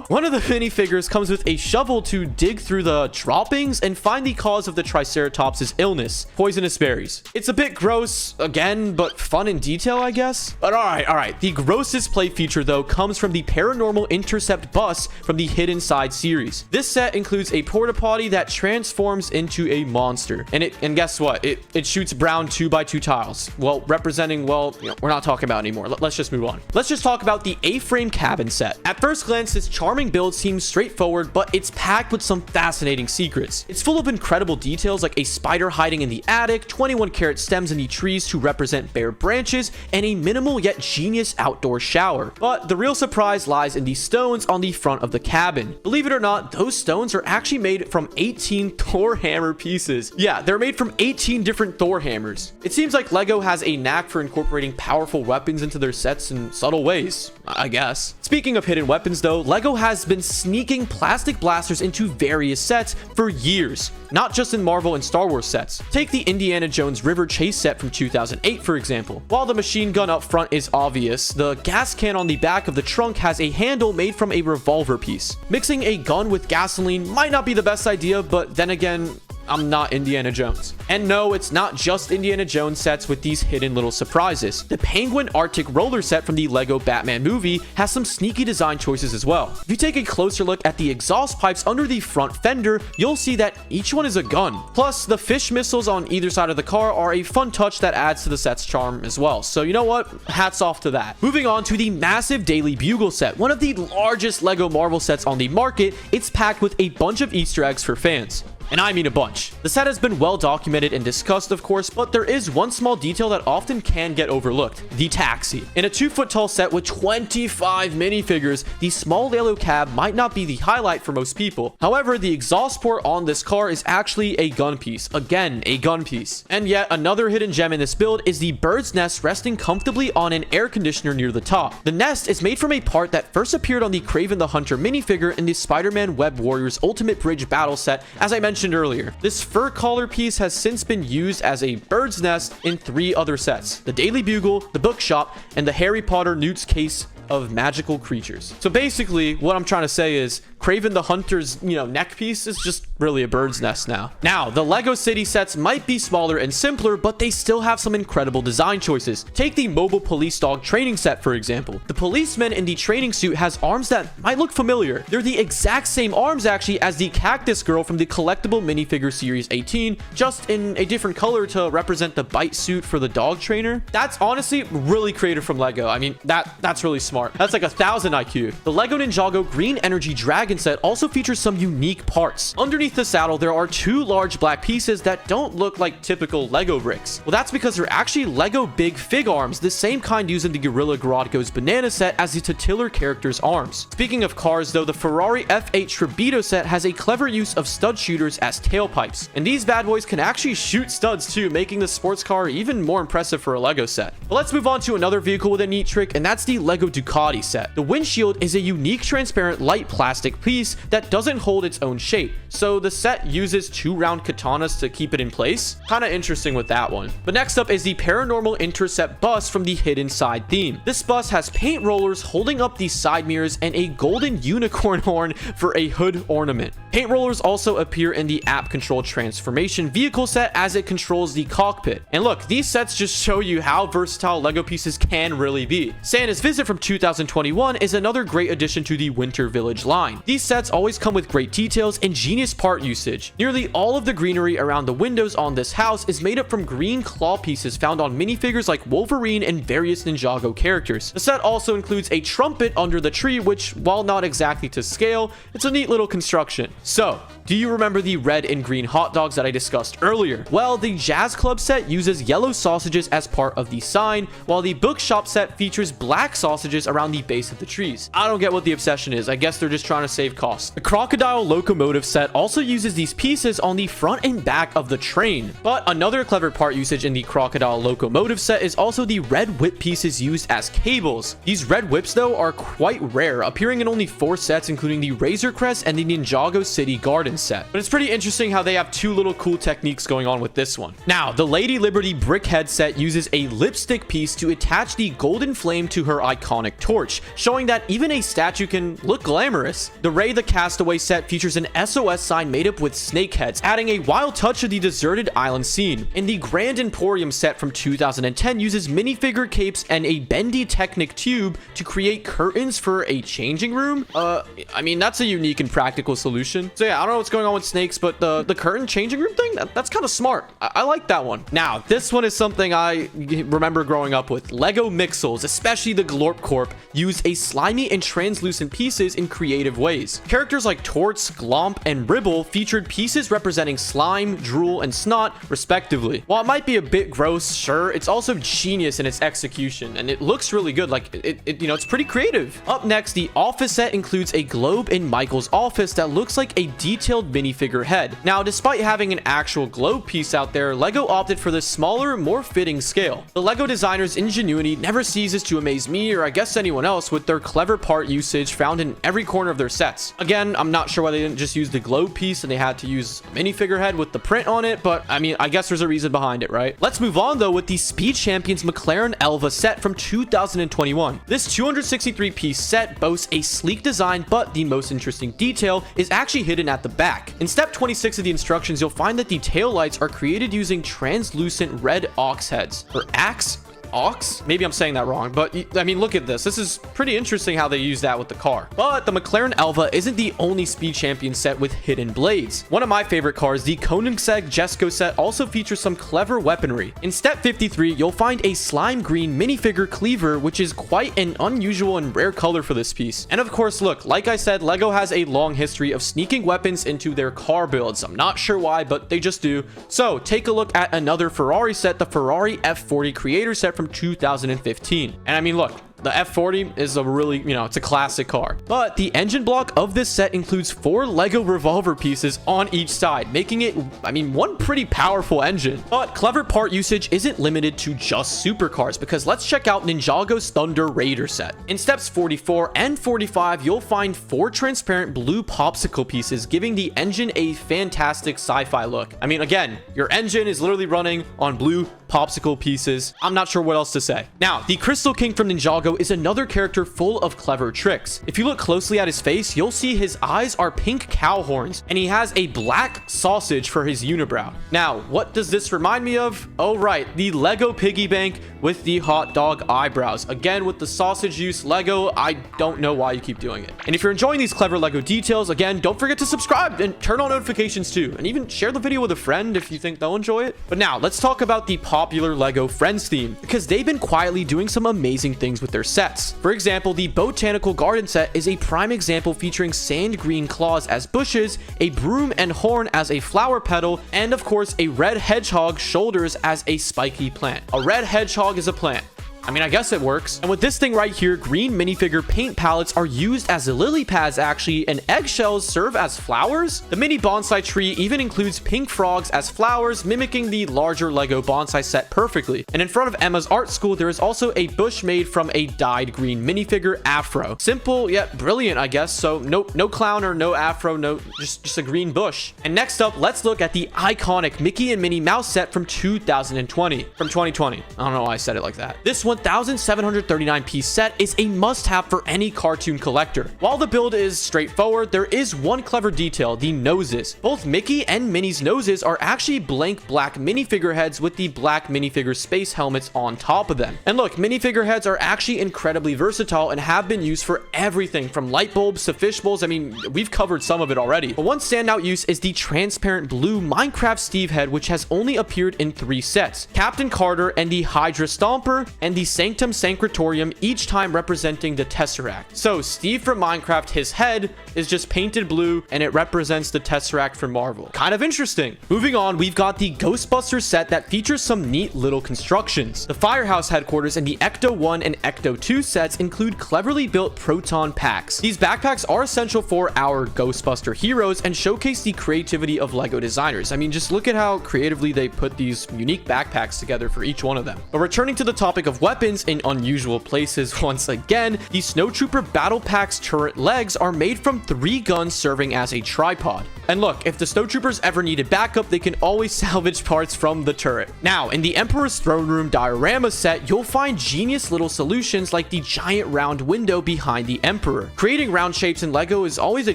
One of the minifigures comes with a shovel to dig through the droppings and find the cause of the Triceratops' illness, poisonous berries. It's a bit gross, again, but fun in detail, I guess. But all right. The grossest play feature, though, comes from the Paranormal Intercept bus from the Hidden Side series. This set includes a porta potty that transforms into a monster. And guess what? It shoots brown 2x2 tiles. Well, representing, we're not talking about anymore. Let's just move on. Let's just talk about the A-frame cabin set. At first glance, this charming build seems straightforward, but it's packed with some fascinating secrets. It's full of incredible details like a spider hiding in the attic, 21-karat stems in the trees to represent bare branches, and a minimal yet genius outdoor shower. But the real surprise lies in the stones on the front of the cabin. Believe it or not, those stones are actually made from 18 Thor hammer pieces. Yeah, they're made from 18 different Thor hammers. It seems like LEGO has a knack for incorporating powerful weapons into their sets in subtle ways, I guess. Speaking of hidden weapons though, LEGO has been sneaking plastic blasters into various sets for years, not just in Marvel and Star Wars sets. Take the Indiana Jones River Chase set from 2008, for example. While the machine gun up front is obvious, the gas can on the back of the trunk has a handle made from a revolver piece. Mixing a gun with gasoline might not be the best idea, but then again, I'm not Indiana Jones. And no, it's not just Indiana Jones sets with these hidden little surprises. The Penguin Arctic roller set from the LEGO Batman movie has some sneaky design choices as well. If you take a closer look at the exhaust pipes under the front fender, you'll see that each one is a gun. Plus, the fish missiles on either side of the car are a fun touch that adds to the set's charm as well. So you know what? Hats off to that. Moving on to the massive Daily Bugle set, one of the largest LEGO Marvel sets on the market. It's packed with a bunch of Easter eggs for fans. And I mean a bunch. The set has been well documented and discussed, of course, but there is one small detail that often can get overlooked: the taxi. In a 2-foot tall set with 25 minifigures, the small yellow cab might not be the highlight for most people. However, the exhaust port on this car is actually a gun piece. Again, a gun piece. And yet another hidden gem in this build is the bird's nest resting comfortably on an air conditioner near the top. The nest is made from a part that first appeared on the Kraven the Hunter minifigure in the Spider-Man Web Warriors Ultimate Bridge battle set, as I mentioned earlier. This fur collar piece has since been used as a bird's nest in 3 other sets: the Daily Bugle, the Bookshop, and the Harry Potter Newt's Case of Magical Creatures. So basically, what I'm trying to say is Kraven the Hunter's, neck piece is just really a bird's nest now. Now, the LEGO City sets might be smaller and simpler, but they still have some incredible design choices. Take the Mobile Police Dog training set, for example. The policeman in the training suit has arms that might look familiar. They're the exact same arms, actually, as the Cactus Girl from the collectible minifigure series 18, just in a different color to represent the bite suit for the dog trainer. That's honestly really creative from LEGO. I mean, that's really smart. That's like 1,000 IQ. The LEGO Ninjago Green Energy Dragon set also features some unique parts. Underneath the saddle, there are 2 large black pieces that don't look like typical LEGO bricks. Well, that's because they're actually LEGO Big Fig arms, the same kind used in the Gorilla Grodd Goes Banana set as the titular character's arms. Speaking of cars, though, the Ferrari F8 Tribito set has a clever use of stud shooters as tailpipes. And these bad boys can actually shoot studs too, making the sports car even more impressive for a LEGO set. But let's move on to another vehicle with a neat trick, and that's the LEGO Ducati set. The windshield is a unique transparent light plastic piece that doesn't hold its own shape, so the set uses 2 round katanas to keep it in place. Kind of interesting with that one. But next up is the Paranormal Intercept bus from the Hidden Side theme. This bus has paint rollers holding up the side mirrors and a golden unicorn horn for a hood ornament. Paint rollers also appear in the app control transformation vehicle set as it controls the cockpit. And look, these sets just show you how versatile LEGO pieces can really be. Santa's Visit from 2021 is another great addition to the Winter Village line. These sets always come with great details and genius part usage. Nearly all of the greenery around the windows on this house is made up from green claw pieces found on minifigures like Wolverine and various Ninjago characters. The set also includes a trumpet under the tree, which, while not exactly to scale, it's a neat little construction. So, do you remember the red and green hot dogs that I discussed earlier? Well, the Jazz Club set uses yellow sausages as part of the sign, while the Bookshop set features black sausages around the base of the trees. I don't get what the obsession is. I guess they're just trying to save costs. The Crocodile Locomotive set also uses these pieces on the front and back of the train. But another clever part usage in the Crocodile Locomotive set is also the red whip pieces used as cables. These red whips, though, are quite rare, appearing in only 4 sets, including the Razor Crest and the Ninjago City Garden set. But it's pretty interesting how they have 2 little cool techniques going on with this one. Now, the Lady Liberty Brickhead set uses a lipstick piece to attach the golden flame to her iconic torch, showing that even a statue can look glamorous. The Ray the Castaway set features an SOS sign made up with snake heads, adding a wild touch to the deserted island scene. And the Grand Emporium set from 2010 uses minifigure capes and a bendy Technic tube to create curtains for a changing room. I mean, that's a unique and practical solution. So yeah, I don't know what's going on with snakes, but the curtain changing room thing, that's kind of smart. I like that one. Now, this one is something I remember growing up with. LEGO Mixels, especially the Glorp Corp, use a slimy and translucent pieces in creative ways. Characters like Torts, Glomp, and Ribble featured pieces representing slime, drool, and snot, respectively. While it might be a bit gross, sure, it's also genius in its execution, and it looks really good. Like, it's pretty creative. Up next, the Office set includes a globe in Michael's office that looks like a detailed minifigure head. Now, despite having an actual globe piece out there, LEGO opted for this smaller, more fitting scale. The LEGO designer's ingenuity never ceases to amaze me, or I guess anyone else, with their clever part usage found in every corner of their sets. Again, I'm not sure why they didn't just use the globe piece and they had to use a minifigure head with the print on it, but I mean, I guess there's a reason behind it, right? Let's move on though with the Speed Champions McLaren Elva set from 2021. This 263 piece set boasts a sleek design, but the most interesting detail is actually hidden at the back. In step 26 of the instructions, you'll find that the tail lights are created using translucent red aux heads, or axe? ox. Maybe I'm saying that wrong, but I mean, look at this. This is pretty interesting how they use that with the car. But the McLaren Elva isn't the only Speed Champion set with hidden blades. One of my favorite cars, the Koenigsegg Jesko set, also features some clever weaponry. In step 53, you'll find a slime green minifigure cleaver, which is quite an unusual and rare color for this piece. And of course, look, like I said, LEGO has a long history of sneaking weapons into their car builds. I'm not sure why, but they just do. So take a look at another Ferrari set, the Ferrari F40 Creator set from 2015. And I mean, look, the F40 is a really, it's a classic car. But the engine block of this set includes 4 LEGO revolver pieces on each side, making it, one pretty powerful engine. But clever part usage isn't limited to just supercars, because let's check out Ninjago's Thunder Raider set. In steps 44 and 45, you'll find 4 transparent blue popsicle pieces, giving the engine a fantastic sci-fi look. Again, your engine is literally running on blue popsicle pieces. I'm not sure what else to say. Now, the Crystal King from Ninjago is another character full of clever tricks. If you look closely at his face, you'll see his eyes are pink cow horns, and he has a black sausage for his unibrow. Now, what does this remind me of? Oh, right, the LEGO piggy bank with the hot dog eyebrows. Again, with the sausage use, LEGO, I don't know why you keep doing it. And if you're enjoying these clever LEGO details, again, don't forget to subscribe and turn on notifications too, and even share the video with a friend if you think they'll enjoy it. But now, let's talk about the popular LEGO Friends theme, because they've been quietly doing some amazing things with their sets. For example, the Botanical Garden set is a prime example, featuring sand green claws as bushes, a broom and horn as a flower petal, and of course a red hedgehog shoulders as a spiky plant. A red hedgehog is a plant. I guess it works. And with this thing right here, green minifigure paint palettes are used as lily pads actually, and eggshells serve as flowers. The mini bonsai tree even includes pink frogs as flowers, mimicking the larger LEGO bonsai set perfectly. And in front of Emma's art school, there is also a bush made from a dyed green minifigure afro. Simple yet brilliant, I guess. So no clown or no afro, just a green bush. And next up, let's look at the iconic Mickey and Minnie Mouse set from 2020. I don't know why I said it like that. This 1,739 piece set is a must-have for any cartoon collector. While the build is straightforward, there is one clever detail: the noses. Both Mickey and Minnie's noses are actually blank black minifigure heads with the black minifigure space helmets on top of them. And look, minifigure heads are actually incredibly versatile and have been used for everything from light bulbs to fish bowls. We've covered some of it already. But one standout use is the transparent blue Minecraft Steve head, which has only appeared in 3 sets: Captain Carter and the Hydra Stomper and the Sanctum Sancratorium, each time representing the Tesseract. So Steve from Minecraft, his head is just painted blue and it represents the Tesseract from Marvel. Kind of interesting. Moving on, we've got the Ghostbusters set that features some neat little constructions. The Firehouse headquarters and the Ecto 1 and Ecto 2 sets include cleverly built proton packs. These backpacks are essential for our Ghostbuster heroes and showcase the creativity of LEGO designers. Just look at how creatively they put these unique backpacks together for each one of them. But returning to the topic of weapons in unusual places once again, the Snowtrooper Battle Pack's turret legs are made from 3 guns serving as a tripod. And look, if the Snowtroopers ever needed backup, they can always salvage parts from the turret. Now, in the Emperor's Throne Room diorama set, you'll find genius little solutions like the giant round window behind the Emperor. Creating round shapes in LEGO is always a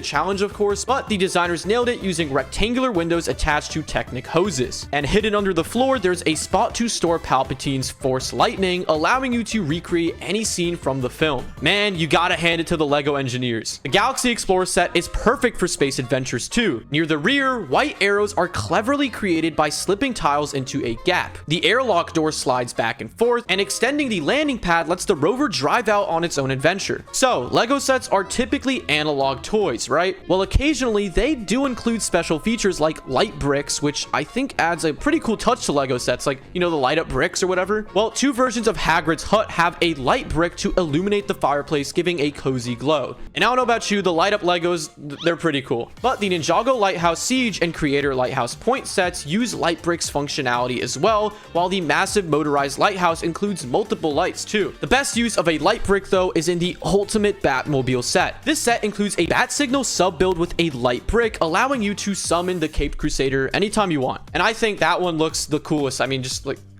challenge, of course, but the designers nailed it using rectangular windows attached to Technic hoses. And hidden under the floor, there's a spot to store Palpatine's Force Lightning, allowing you to recreate any scene from the film. Man, you gotta hand it to the LEGO engineers. The Galaxy Explorer set is perfect for space adventures too. Near the rear, white arrows are cleverly created by slipping tiles into a gap. The airlock door slides back and forth, and extending the landing pad lets the rover drive out on its own adventure. So, LEGO sets are typically analog toys, right? Well, occasionally they do include special features like light bricks, which I think adds a pretty cool touch to LEGO sets, like, the light up bricks or whatever. Well, 2 versions of Hagrid's hut have a light brick to illuminate the fireplace, giving a cozy glow. And I don't know about you, the light up Legos, they're pretty cool. But the Ninjago Lighthouse Siege and Creator Lighthouse Point sets use light bricks functionality as well, while the massive motorized lighthouse includes multiple lights too. The best use of a light brick though is in the Ultimate Batmobile set. This set includes a bat signal sub build with a light brick, allowing you to summon the Caped Crusader anytime you want. And I think that one looks the coolest.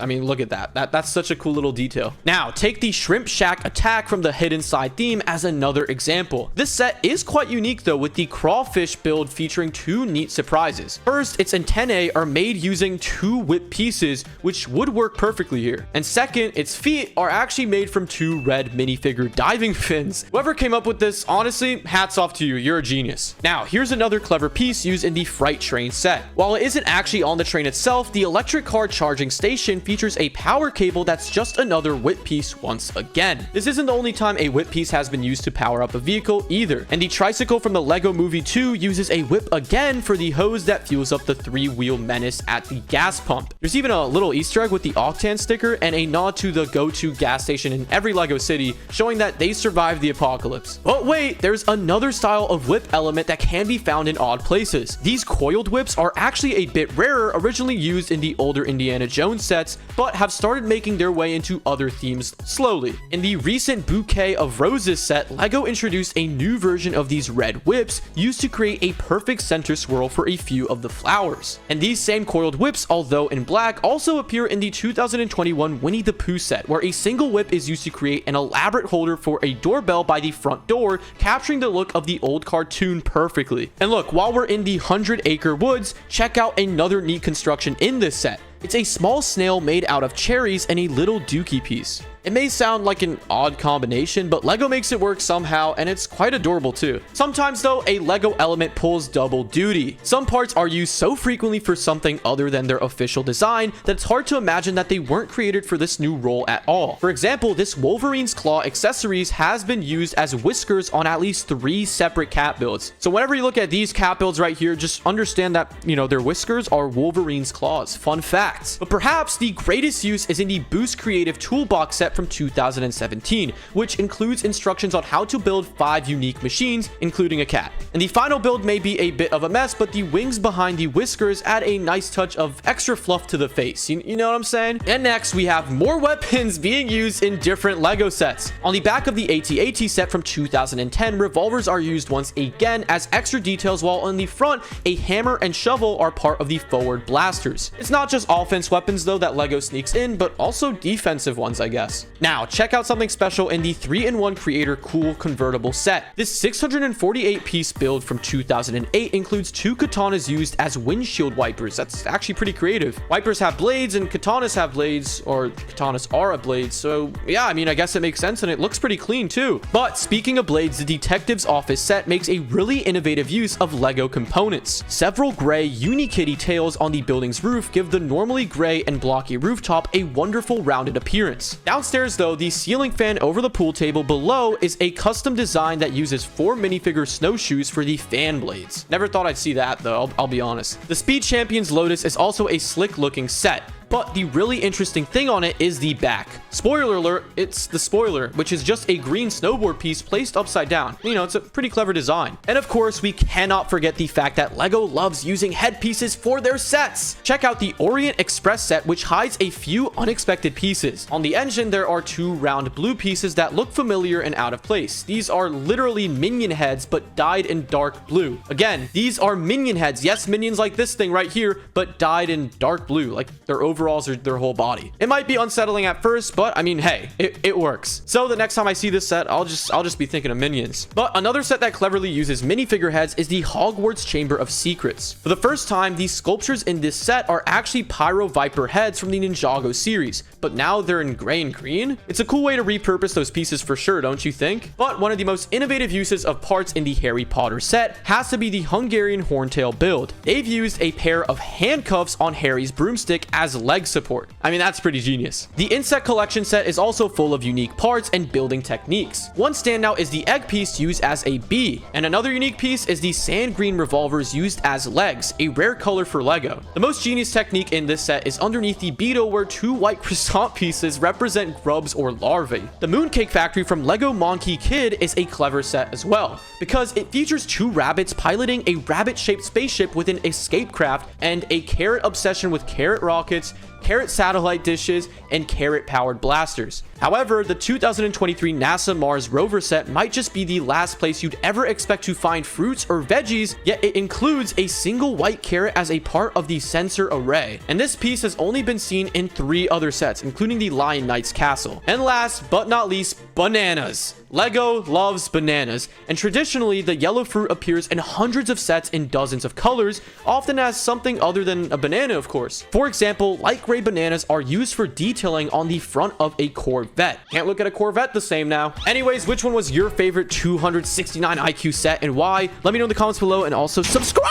I mean, look at that. That's such a cool little detail. Now, take the Shrimp Shack attack from the Hidden Side theme as another example. This set is quite unique though, with the crawfish build featuring two neat surprises. First, its antennae are made using two whip pieces, which would work perfectly here. And second, its feet are actually made from two red minifigure diving fins. Whoever came up with this, honestly, hats off to you. You're a genius. Now, here's another clever piece used in the Fright Train set. While it isn't actually on the train itself, the electric car charging station features a power cable that's just another whip piece once again. This isn't the only time a whip piece has been used to power up a vehicle either. And the tricycle from the Lego Movie 2 uses a whip again for the hose that fuels up the three-wheel menace at the gas pump. There's even a little Easter egg with the Octan sticker and a nod to the go-to gas station in every Lego city, showing that they survived the apocalypse. But wait, there's another style of whip element that can be found in odd places. These coiled whips are actually a bit rarer, originally used in the older Indiana Jones sets, but have started making their way into other themes slowly. In the recent Bouquet of Roses set, Lego introduced a new version of these red whips used to create a perfect center swirl for a few of the flowers. And these same coiled whips, although in black, also appear in the 2021 Winnie the Pooh set, where a single whip is used to create an elaborate holder for a doorbell by the front door, capturing the look of the old cartoon perfectly. And look, while we're in the 100-acre woods, check out another neat construction in this set. It's a small snail made out of cherries and a little dookie piece. It may sound like an odd combination, but Lego makes it work somehow, and it's quite adorable too. Sometimes though, a Lego element pulls double duty. Some parts are used so frequently for something other than their official design that it's hard to imagine that they weren't created for this new role at all. For example, this Wolverine's claw accessories has been used as whiskers on at least 3 separate cat builds. So whenever you look at these cat builds right here, just understand that, their whiskers are Wolverine's claws. Fun fact. But perhaps the greatest use is in the Boost Creative Toolbox set from 2017, which includes instructions on how to build 5 unique machines, including a cat. And the final build may be a bit of a mess, but the wings behind the whiskers add a nice touch of extra fluff to the face. You know what I'm saying? And next, we have more weapons being used in different Lego sets. On the back of the AT-AT set from 2010, revolvers are used once again as extra details, while on the front, a hammer and shovel are part of the forward blasters. It's not just offense weapons though that Lego sneaks in, but also defensive ones, I guess. Now, check out something special in the 3-in-1 Creator Cool convertible set. This 648-piece build from 2008 includes 2 katanas used as windshield wipers. That's actually pretty creative. Wipers have blades and katanas have blades, or katanas are a blade, so yeah, I guess it makes sense, and it looks pretty clean too. But speaking of blades, the Detective's Office set makes a really innovative use of Lego components. Several gray Unikitty tails on the building's roof give the normally gray and blocky rooftop a wonderful rounded appearance. Downstairs though, the ceiling fan over the pool table below is a custom design that uses 4 minifigure snowshoes for the fan blades. Never thought I'd see that though, I'll be honest. The Speed Champions Lotus is also a slick looking set. But the really interesting thing on it is the back. Spoiler alert, it's the spoiler, which is just a green snowboard piece placed upside down. It's a pretty clever design. And of course, we cannot forget the fact that Lego loves using headpieces for their sets. Check out the Orient Express set, which hides a few unexpected pieces. On the engine, there are 2 round blue pieces that look familiar and out of place. These are literally minion heads, but dyed in dark blue. Again, these are minion heads. Yes, minions like this thing right here, but dyed in dark blue, like their overalls or their whole body. It might be unsettling at first, but hey, it works. So the next time I see this set, I'll just be thinking of minions. But another set that cleverly uses minifigure heads is the Hogwarts Chamber of Secrets. For the first time, these sculptures in this set are actually Pyro Viper heads from the Ninjago series, but now they're in gray and green. It's a cool way to repurpose those pieces for sure, don't you think? But one of the most innovative uses of parts in the Harry Potter set has to be the Hungarian Horntail build. They've used a pair of handcuffs on Harry's broomstick as leg support. That's pretty genius. The Insect Collection set is also full of unique parts and building techniques. One standout is the egg piece used as a bee, and another unique piece is the sand green revolvers used as legs, a rare color for Lego. The most genius technique in this set is underneath the beetle, where 2 white croissant pieces represent grubs or larvae. The Mooncake Factory from Lego Monkey Kid is a clever set as well, because it features 2 rabbits piloting a rabbit-shaped spaceship with an escape craft and a carrot obsession with carrot rockets, carrot satellite dishes, and carrot powered blasters. However, the 2023 NASA Mars rover set might just be the last place you'd ever expect to find fruits or veggies, yet it includes a single white carrot as a part of the sensor array. And this piece has only been seen in 3 other sets, including the Lion Knight's castle. And last but not least, bananas. LEGO loves bananas, and traditionally the yellow fruit appears in hundreds of sets in dozens of colors, often as something other than a banana, of course. For example, light gray bananas are used for detailing on the front of a Corvette. Can't look at a Corvette the same now. Anyways, which one was your favorite 269 IQ set and why? Let me know in the comments below, and also subscribe!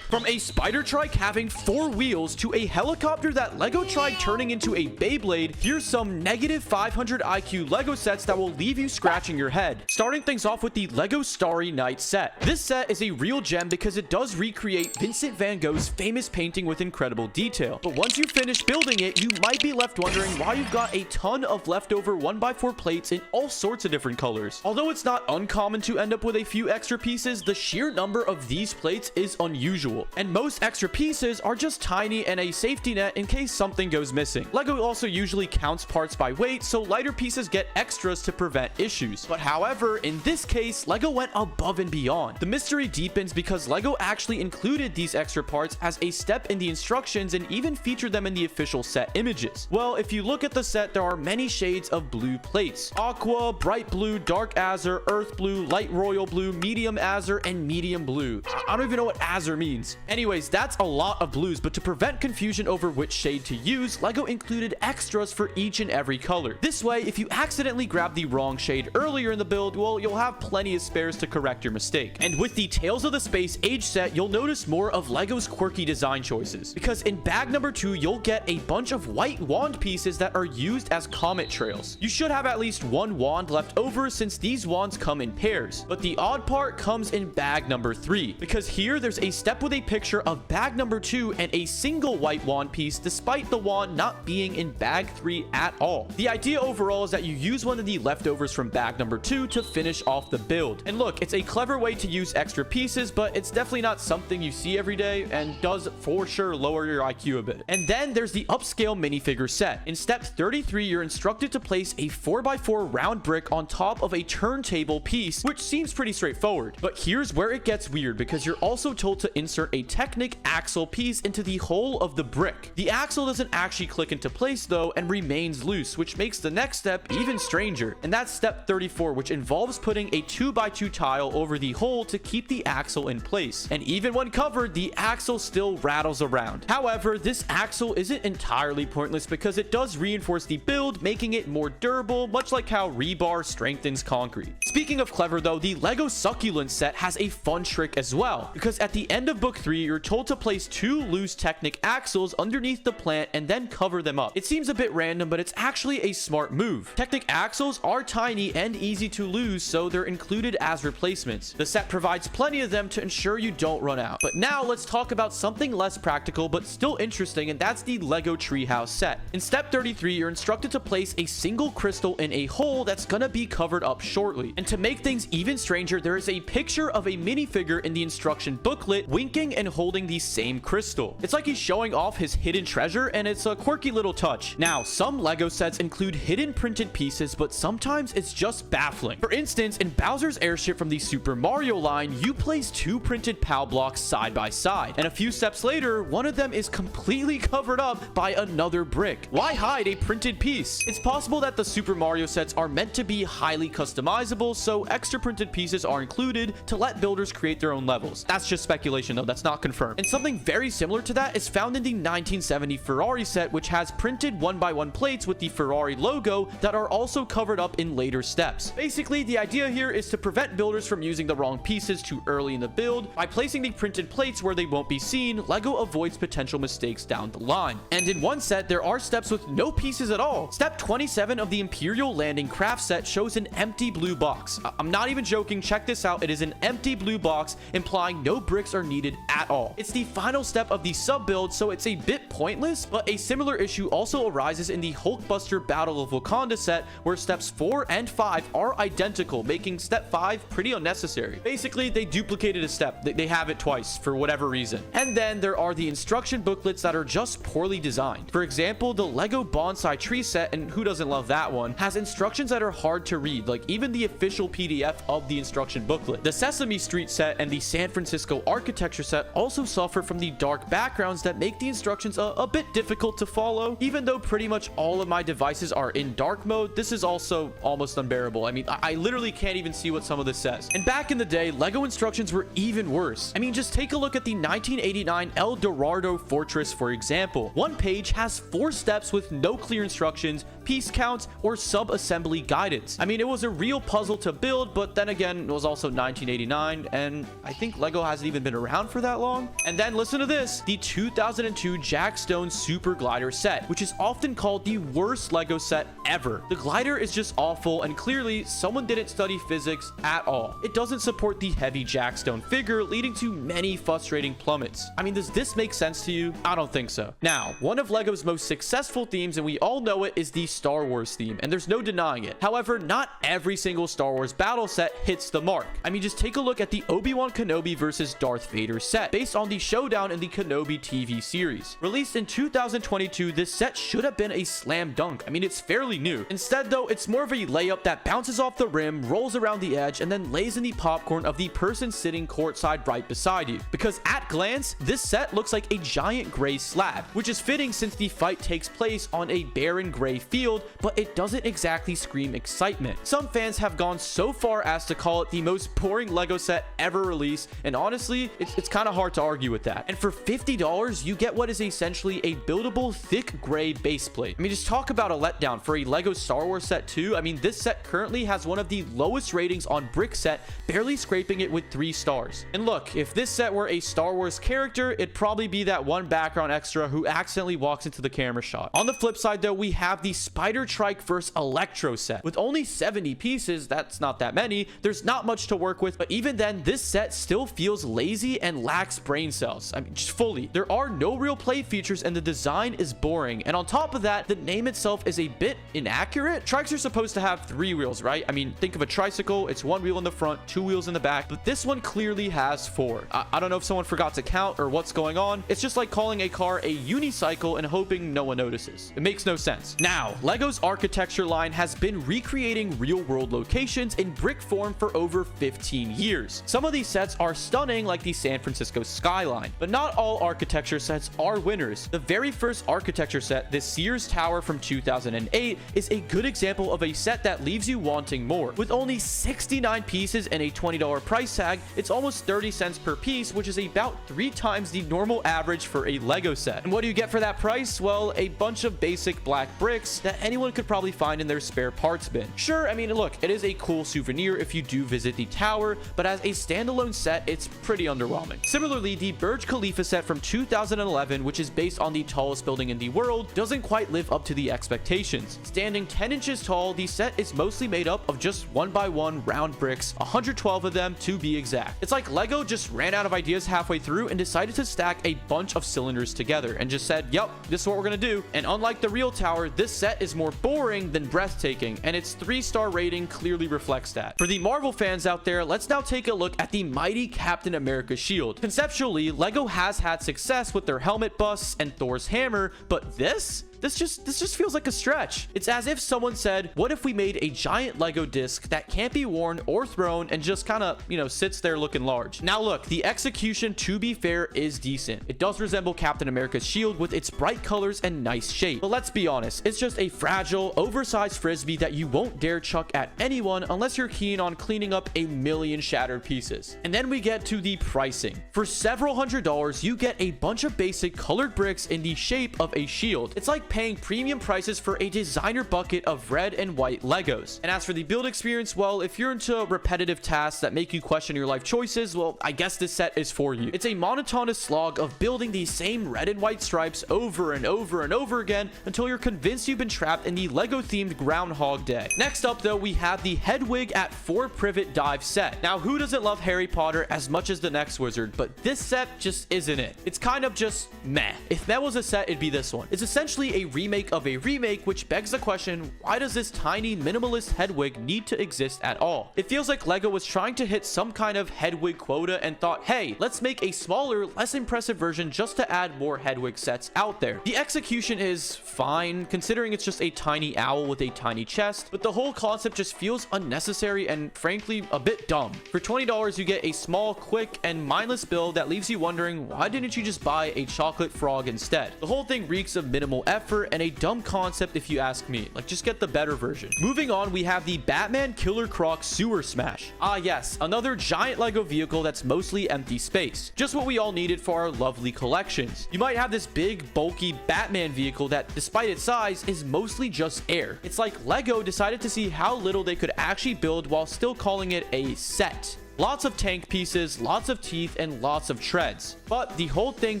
From a spider trike having 4 wheels to a helicopter that LEGO tried turning into a Beyblade, here's some negative 500 IQ LEGO sets that will leave you scratching your head. Starting things off with the LEGO Starry Night set. This set is a real gem because it does recreate Vincent van Gogh's famous painting with incredible detail. But once you finish building it, you might be left wondering why you've got a ton of leftover 1x4 plates in all sorts of different colors. Although it's not uncommon to end up with a few extra pieces, the sheer number of these plates is unusual. And most extra pieces are just tiny and a safety net in case something goes missing. LEGO also usually counts parts by weight, so lighter pieces get extras to prevent issues. But however, in this case, LEGO went above and beyond. The mystery deepens because LEGO actually included these extra parts as a step in the instructions and even featured them in the official set images. Well, if you look at the set, there are many shades of blue plates. Aqua, bright blue, dark azure, earth blue, light royal blue, medium azure, and medium blue. I don't even know what azure means. Anyways, that's a lot of blues, but to prevent confusion over which shade to use, LEGO included extras for each and every color. This way, if you accidentally grab the wrong shade earlier in the build, well, you'll have plenty of spares to correct your mistake. And with the Tales of the Space Age set, you'll notice more of LEGO's quirky design choices, because in bag number 2, you'll get a bunch of white wand pieces that are used as comet trails. You should have at least 1 wand left over since these wands come in pairs, but the odd part comes in bag number 3, because here there's a step with a picture of bag number 2 and a single white wand piece despite the wand not being in bag 3 at all. The idea overall is that you use one of the leftovers from bag number 2 to finish off the build. And look, it's a clever way to use extra pieces, but it's definitely not something you see every day and does for sure lower your IQ a bit. And then there's the upscale minifigure set. In step 33, you're instructed to place a 4x4 round brick on top of a turntable piece, which seems pretty straightforward. But here's where it gets weird because you're also told to insert a Technic axle piece into the hole of the brick. The axle doesn't actually click into place though and remains loose, which makes the next step even stranger. And that's step 34, which involves putting a 2x2 tile over the hole to keep the axle in place. And even when covered, the axle still rattles around. However, this axle isn't entirely pointless because it does reinforce the build, making it more durable, much like how rebar strengthens concrete. Speaking of clever though, the LEGO Succulent set has a fun trick as well, because at the end of book 3, you're told to place 2 loose Technic axles underneath the plant and then cover them up. It seems a bit random, but it's actually a smart move. Technic axles are tiny and easy to lose, so they're included as replacements. The set provides plenty of them to ensure you don't run out. But now let's talk about something less practical but still interesting, and that's the LEGO Treehouse set. In step 33, you're instructed to place a single crystal in a hole that's gonna be covered up shortly. And to make things even stranger, there is a picture of a minifigure in the instruction booklet winking and holding the same crystal. It's like he's showing off his hidden treasure, and it's a quirky little touch. Now, some LEGO sets include hidden printed pieces, but sometimes it's just baffling. For instance, in Bowser's airship from the Super Mario line, you place 2 printed POW blocks side by side, and a few steps later, one of them is completely covered up by another brick. Why hide a printed piece? It's possible that the Super Mario sets are meant to be highly customizable, so extra printed pieces are included to let builders create their own levels. That's just speculation though, that's not confirmed. And something very similar to that is found in the 1970 Ferrari set, which has printed 1x1 plates with the Ferrari logo that are also covered up in later steps. Basically, the idea here is to prevent builders from using the wrong pieces too early in the build. By placing the printed plates where they won't be seen, LEGO avoids potential mistakes down the line. And in one set, there are steps with no pieces at all. Step 27 of the Imperial Landing craft set shows an empty blue box. I'm not even joking, check this out. It is an empty blue box, implying no bricks are needed at all. It's the final step of the sub build, so it's a bit pointless, but a similar issue also arises in the Hulkbuster Battle of Wakanda set, where steps 4 and 5 are identical, making step 5 pretty unnecessary. Basically, they duplicated a step. They have it twice for whatever reason. And then there are the instruction booklets that are just poorly designed. For example, the Lego Bonsai Tree set, and who doesn't love that one, has instructions that are hard to read, like even the official PDF of the instruction booklet. The Sesame Street set and the San Francisco Architecture set also suffer from the dark backgrounds that make the instructions a bit difficult to follow. Even though pretty much all of my devices are in dark mode, this is also almost unbearable. I mean, I literally can't even see what some of this says. And back in the day, Lego instructions were even worse. I mean, just take a look at the 1989 El Dorado Fortress, for example. One page has 4 steps with no clear instructions, piece counts, or sub-assembly guidance. I mean, it was a real puzzle to build, but then again, it was also 1989, and I think Lego hasn't even been around for that long. And then listen to this, the 2002 Jack Stone Super Glider set, which is often called the worst Lego set ever. The glider is just awful, and clearly someone didn't study physics at all. It doesn't support the heavy Jack Stone figure, leading to many frustrating plummets. I mean, does this make sense to you? I don't think so. Now, one of Lego's most successful themes, and we all know it, is the Star Wars theme, and there's no denying it. However, not every single Star Wars battle set hits the mark. I mean, just take a look at the Obi-Wan Kenobi versus Darth Vader set, based on the showdown in the Kenobi TV series. Released in 2022, this set should have been a slam dunk. I mean, it's fairly new. Instead, though, it's more of a layup that bounces off the rim, rolls around the edge, and then lays in the popcorn of the person sitting courtside right beside you. Because at glance, this set looks like a giant gray slab, which is fitting since the fight takes place on a barren gray field, but it doesn't exactly scream excitement. Some fans have gone so far as to call it the most boring Lego set ever released, and honestly, it's kind of hard to argue with that. And for $50, you get what is essentially a buildable thick gray base plate. I mean, just talk about a letdown for a Lego Star Wars set too. I mean, this set currently has one of the lowest ratings on Brickset, barely scraping it with 3 stars. And look, if this set were a Star Wars character, it'd probably be that one background extra who accidentally walks into the camera shot. On the flip side though, we have the Spider Trike vs. Electro set. With only 70 pieces, that's not that many, there's not much to work with, but even then, this set still feels lazy and lacks brain cells. I mean, just fully. There are no real play features and the design is boring. And on top of that, the name itself is a bit inaccurate. Trikes are supposed to have 3 wheels, right? I mean, think of a tricycle, it's 1 wheel in the front, 2 wheels in the back, but this one clearly has 4. I don't know if someone forgot to count or what's going on. It's just like calling a car a unicycle and hoping no one notices. It makes no sense. Now, Lego's architecture line has been recreating real-world locations in brick form for over 15 years. Some of these sets are stunning, like the San Francisco skyline, but not all architecture sets are winners. The very first architecture set, the Sears Tower from 2008, is a good example of a set that leaves you wanting more. With only 69 pieces and a $20 price tag, it's almost 30 cents per piece, which is about 3 times the normal average for a Lego set. And what do you get for that price? Well, a bunch of basic black bricks that anyone could probably find in their spare parts bin. Sure, I mean, look, it is a cool souvenir if you do visit the tower, but as a standalone set, it's pretty underwhelming. Similarly, the Burj Khalifa set from 2011, which is based on the tallest building in the world, doesn't quite live up to the expectations. Standing 10 inches tall, the set is mostly made up of just 1x1 round bricks, 112 of them to be exact. It's like Lego just ran out of ideas halfway through and decided to stack a bunch of cylinders together and just said, yep, this is what we're gonna do. And unlike the real tower, this set is more boring than breathtaking, and its 3-star rating clearly reflects that. For the Marvel fans out there, let's now take a look at the mighty Captain America shield. Conceptually, Lego has had success with their helmet busts and Thor's hammer, but this just feels like a stretch. It's as if someone said, what if we made a giant Lego disc that can't be worn or thrown and just kind of, sits there looking large. Now look, the execution, to be fair, is decent. It does resemble Captain America's shield with its bright colors and nice shape. But let's be honest, it's just a fragile, oversized frisbee that you won't dare chuck at anyone unless you're keen on cleaning up a million shattered pieces. And then we get to the pricing. For several $100s, you get a bunch of basic colored bricks in the shape of a shield. It's like paying premium prices for a designer bucket of red and white Legos. And as for the build experience, well, if you're into repetitive tasks that make you question your life choices, well, I guess this set is for you. It's a monotonous slog of building the same red and white stripes over and over and over again until you're convinced you've been trapped in the Lego-themed Groundhog Day. Next up, though, we have the Hedwig at 4 Privet Dive set. Now, who doesn't love Harry Potter as much as the next wizard? But this set just isn't it. It's kind of just meh. If that was a set, it'd be this one. It's essentially a remake of a remake, which begs the question, why does this tiny minimalist Hedwig need to exist at all? It feels like Lego was trying to hit some kind of Hedwig quota and thought, hey, let's make a smaller, less impressive version just to add more Hedwig sets out there. The execution is fine, considering it's just a tiny owl with a tiny chest, but the whole concept just feels unnecessary and frankly a bit dumb. For $20, you get a small, quick, and mindless build that leaves you wondering, why didn't you just buy a chocolate frog instead? The whole thing reeks of minimal effort and a dumb concept if you ask me. Like, just get the better version. Moving on, we have the Batman Killer Croc Sewer Smash. Ah yes, another giant Lego vehicle that's mostly empty space. Just what we all needed for our lovely collections. You might have this big, bulky Batman vehicle that, despite its size, is mostly just air. It's like Lego decided to see how little they could actually build while still calling it a set. Lots of tank pieces, lots of teeth, and lots of treads. But the whole thing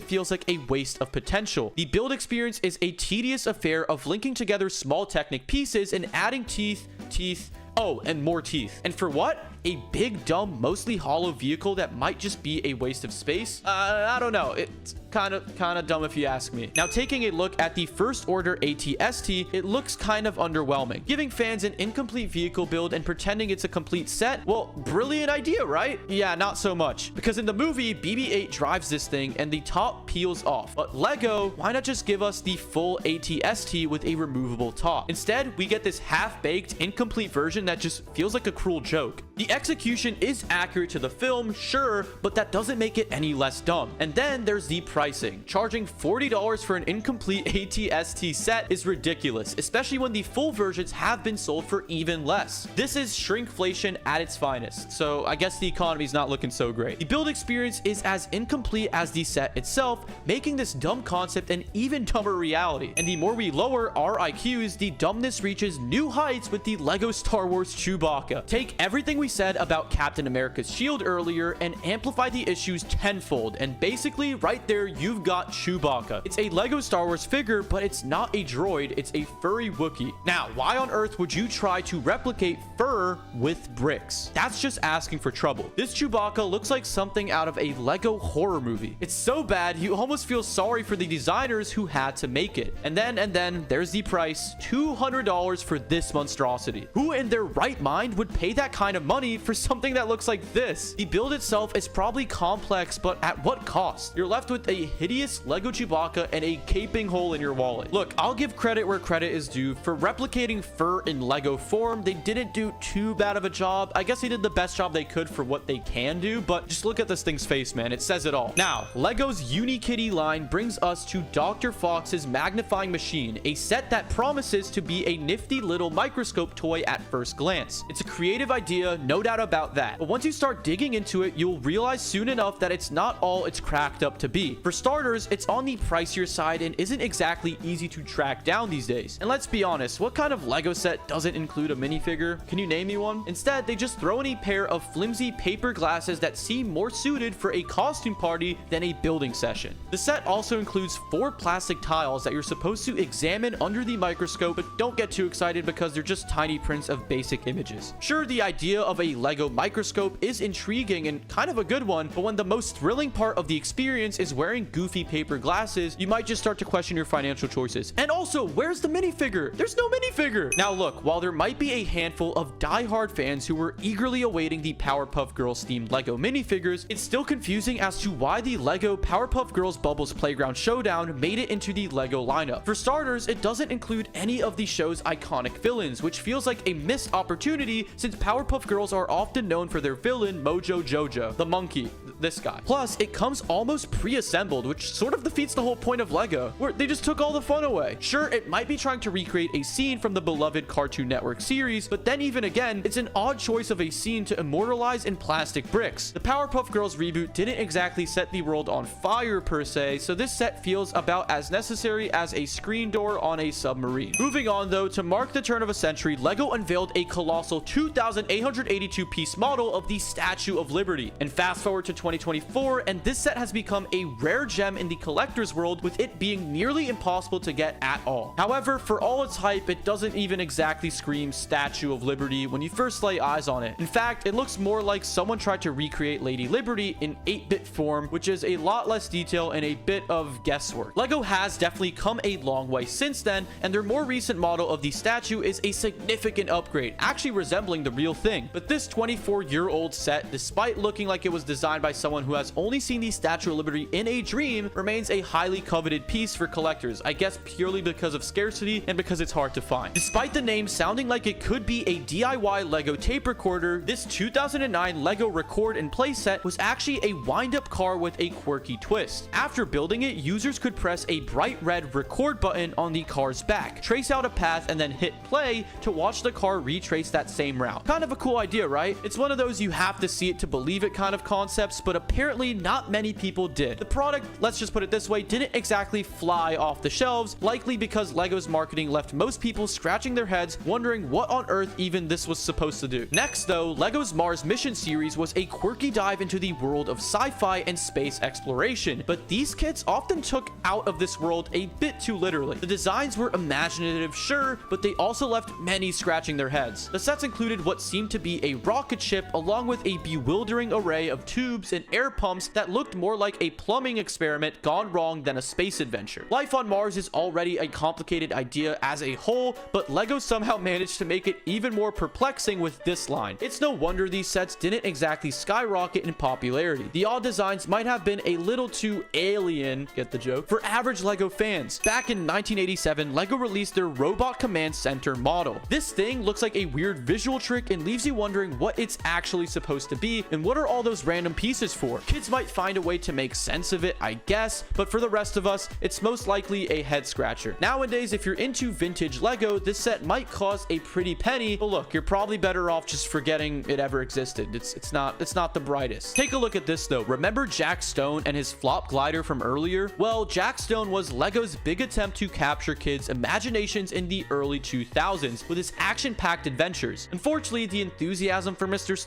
feels like a waste of potential. The build experience is a tedious affair of linking together small Technic pieces and adding teeth, oh, and more teeth. And for what? A big, dumb, mostly hollow vehicle that might just be a waste of space? I don't know. It's kind of dumb if you ask me. Now, taking a look at the First Order AT-ST, it looks kind of underwhelming. Giving fans an incomplete vehicle build and pretending it's a complete set? Well, brilliant idea, right? Yeah, not so much. Because in the movie, BB-8 drives this thing and the top peels off. But Lego, why not just give us the full AT-ST with a removable top? Instead, we get this half-baked, incomplete version that just feels like a cruel joke. The execution is accurate to the film, sure, but that doesn't make it any less dumb. And then there's the pricing. Charging $40 for an incomplete AT-ST set is ridiculous, especially when the full versions have been sold for even less. This is shrinkflation at its finest, so I guess the economy's not looking so great. The build experience is as incomplete as the set itself, making this dumb concept an even dumber reality. And the more we lower our IQs, the dumbness reaches new heights with the LEGO Star Wars Chewbacca. Take everything we said about Captain America's shield earlier and amplify the issues tenfold, and basically right there you've got Chewbacca. It's a LEGO Star Wars figure, but it's not a droid, it's a furry Wookiee. Now, why on earth would you try to replicate fur with bricks? That's just asking for trouble. This Chewbacca looks like something out of a LEGO horror movie. It's so bad you almost feel sorry for the designers who had to make it. And then there's the price, $200 for this monstrosity. Who in their right mind would pay that kind of money for something that looks like this? The build itself is probably complex, but at what cost? You're left with a hideous Lego Chewbacca and a gaping hole in your wallet. Look, I'll give credit where credit is due. For replicating fur in Lego form, they didn't do too bad of a job. I guess they did the best job they could for what they can do, but just look at this thing's face, man. It says it all. Now, Lego's Unikitty line brings us to Dr. Fox's Magnifying Machine, a set that promises to be a nifty little microscope toy at first glance. It's a creative idea, no doubt about that. But once you start digging into it, you'll realize soon enough that it's not all it's cracked up to be. For starters, it's on the pricier side and isn't exactly easy to track down these days. And let's be honest, what kind of Lego set doesn't include a minifigure? Can you name me one? Instead, they just throw in a pair of flimsy paper glasses that seem more suited for a costume party than a building session. The set also includes 4 plastic tiles that you're supposed to examine under the microscope, but don't get too excited because they're just tiny prints of basic images. Sure, the idea of a Lego microscope is intriguing and kind of a good one, but when the most thrilling part of the experience is wearing goofy paper glasses, you might just start to question your financial choices. And also, where's the minifigure? There's no minifigure! Now look, while there might be a handful of die-hard fans who were eagerly awaiting the Powerpuff Girls themed Lego minifigures, it's still confusing as to why the Lego Powerpuff Girls Bubbles Playground Showdown made it into the Lego lineup. For starters, it doesn't include any of the show's iconic villains, which feels like a missed opportunity since Powerpuff Girls titles are often known for their villain, Mojo Jojo, the monkey, this guy. Plus, it comes almost pre-assembled, which sort of defeats the whole point of LEGO, where they just took all the fun away. Sure, it might be trying to recreate a scene from the beloved Cartoon Network series, but then even again, it's an odd choice of a scene to immortalize in plastic bricks. The Powerpuff Girls reboot didn't exactly set the world on fire per se, so this set feels about as necessary as a screen door on a submarine. Moving on though, to mark the turn of a century, LEGO unveiled a colossal 2,882 piece model of the Statue of Liberty. And fast forward to 2024, and this set has become a rare gem in the collector's world, with it being nearly impossible to get at all. However, for all its hype, it doesn't even exactly scream Statue of Liberty when you first lay eyes on it. In fact, it looks more like someone tried to recreate Lady Liberty in 8-bit form, which is a lot less detail and a bit of guesswork. LEGO has definitely come a long way since then, and their more recent model of the statue is a significant upgrade, actually resembling the real thing. But this 24-year-old set, despite looking like it was designed by someone who has only seen the Statue of Liberty in a dream, remains a highly coveted piece for collectors, I guess purely because of scarcity and because it's hard to find. Despite the name sounding like it could be a DIY LEGO tape recorder, this 2009 LEGO Record and Play set was actually a wind-up car with a quirky twist. After building it, users could press a bright red record button on the car's back, trace out a path, and then hit play to watch the car retrace that same route. Kind of a cool idea, right? It's one of those you have to see it to believe it kind of concepts, but apparently not many people did. The product, let's just put it this way, didn't exactly fly off the shelves, likely because LEGO's marketing left most people scratching their heads, wondering what on earth even this was supposed to do. Next though, LEGO's Mars Mission series was a quirky dive into the world of sci-fi and space exploration, but these kits often took out of this world a bit too literally. The designs were imaginative, sure, but they also left many scratching their heads. The sets included what seemed to be a rocket ship, along with a bewildering array of tubes and air pumps that looked more like a plumbing experiment gone wrong than a space adventure. Life on Mars is already a complicated idea as a whole, but LEGO somehow managed to make it even more perplexing with this line. It's no wonder these sets didn't exactly skyrocket in popularity. The odd designs might have been a little too alien, get the joke, for average LEGO fans. Back in 1987, LEGO released their Robot Command Center model. This thing looks like a weird visual trick and leaves you wondering what it's actually supposed to be and what are all those random pieces for. Kids might find a way to make sense of it, I guess, but for the rest of us, it's most likely a head scratcher. Nowadays, if you're into vintage LEGO, this set might cost a pretty penny, but look, you're probably better off just forgetting it ever existed. It's not the brightest. Take a look at this though. Remember Jack Stone and his flop glider from earlier? Well, Jack Stone was LEGO's big attempt to capture kids' imaginations in the early 2000s with his action-packed adventures. Unfortunately, the enthusiasm for Mr. Stone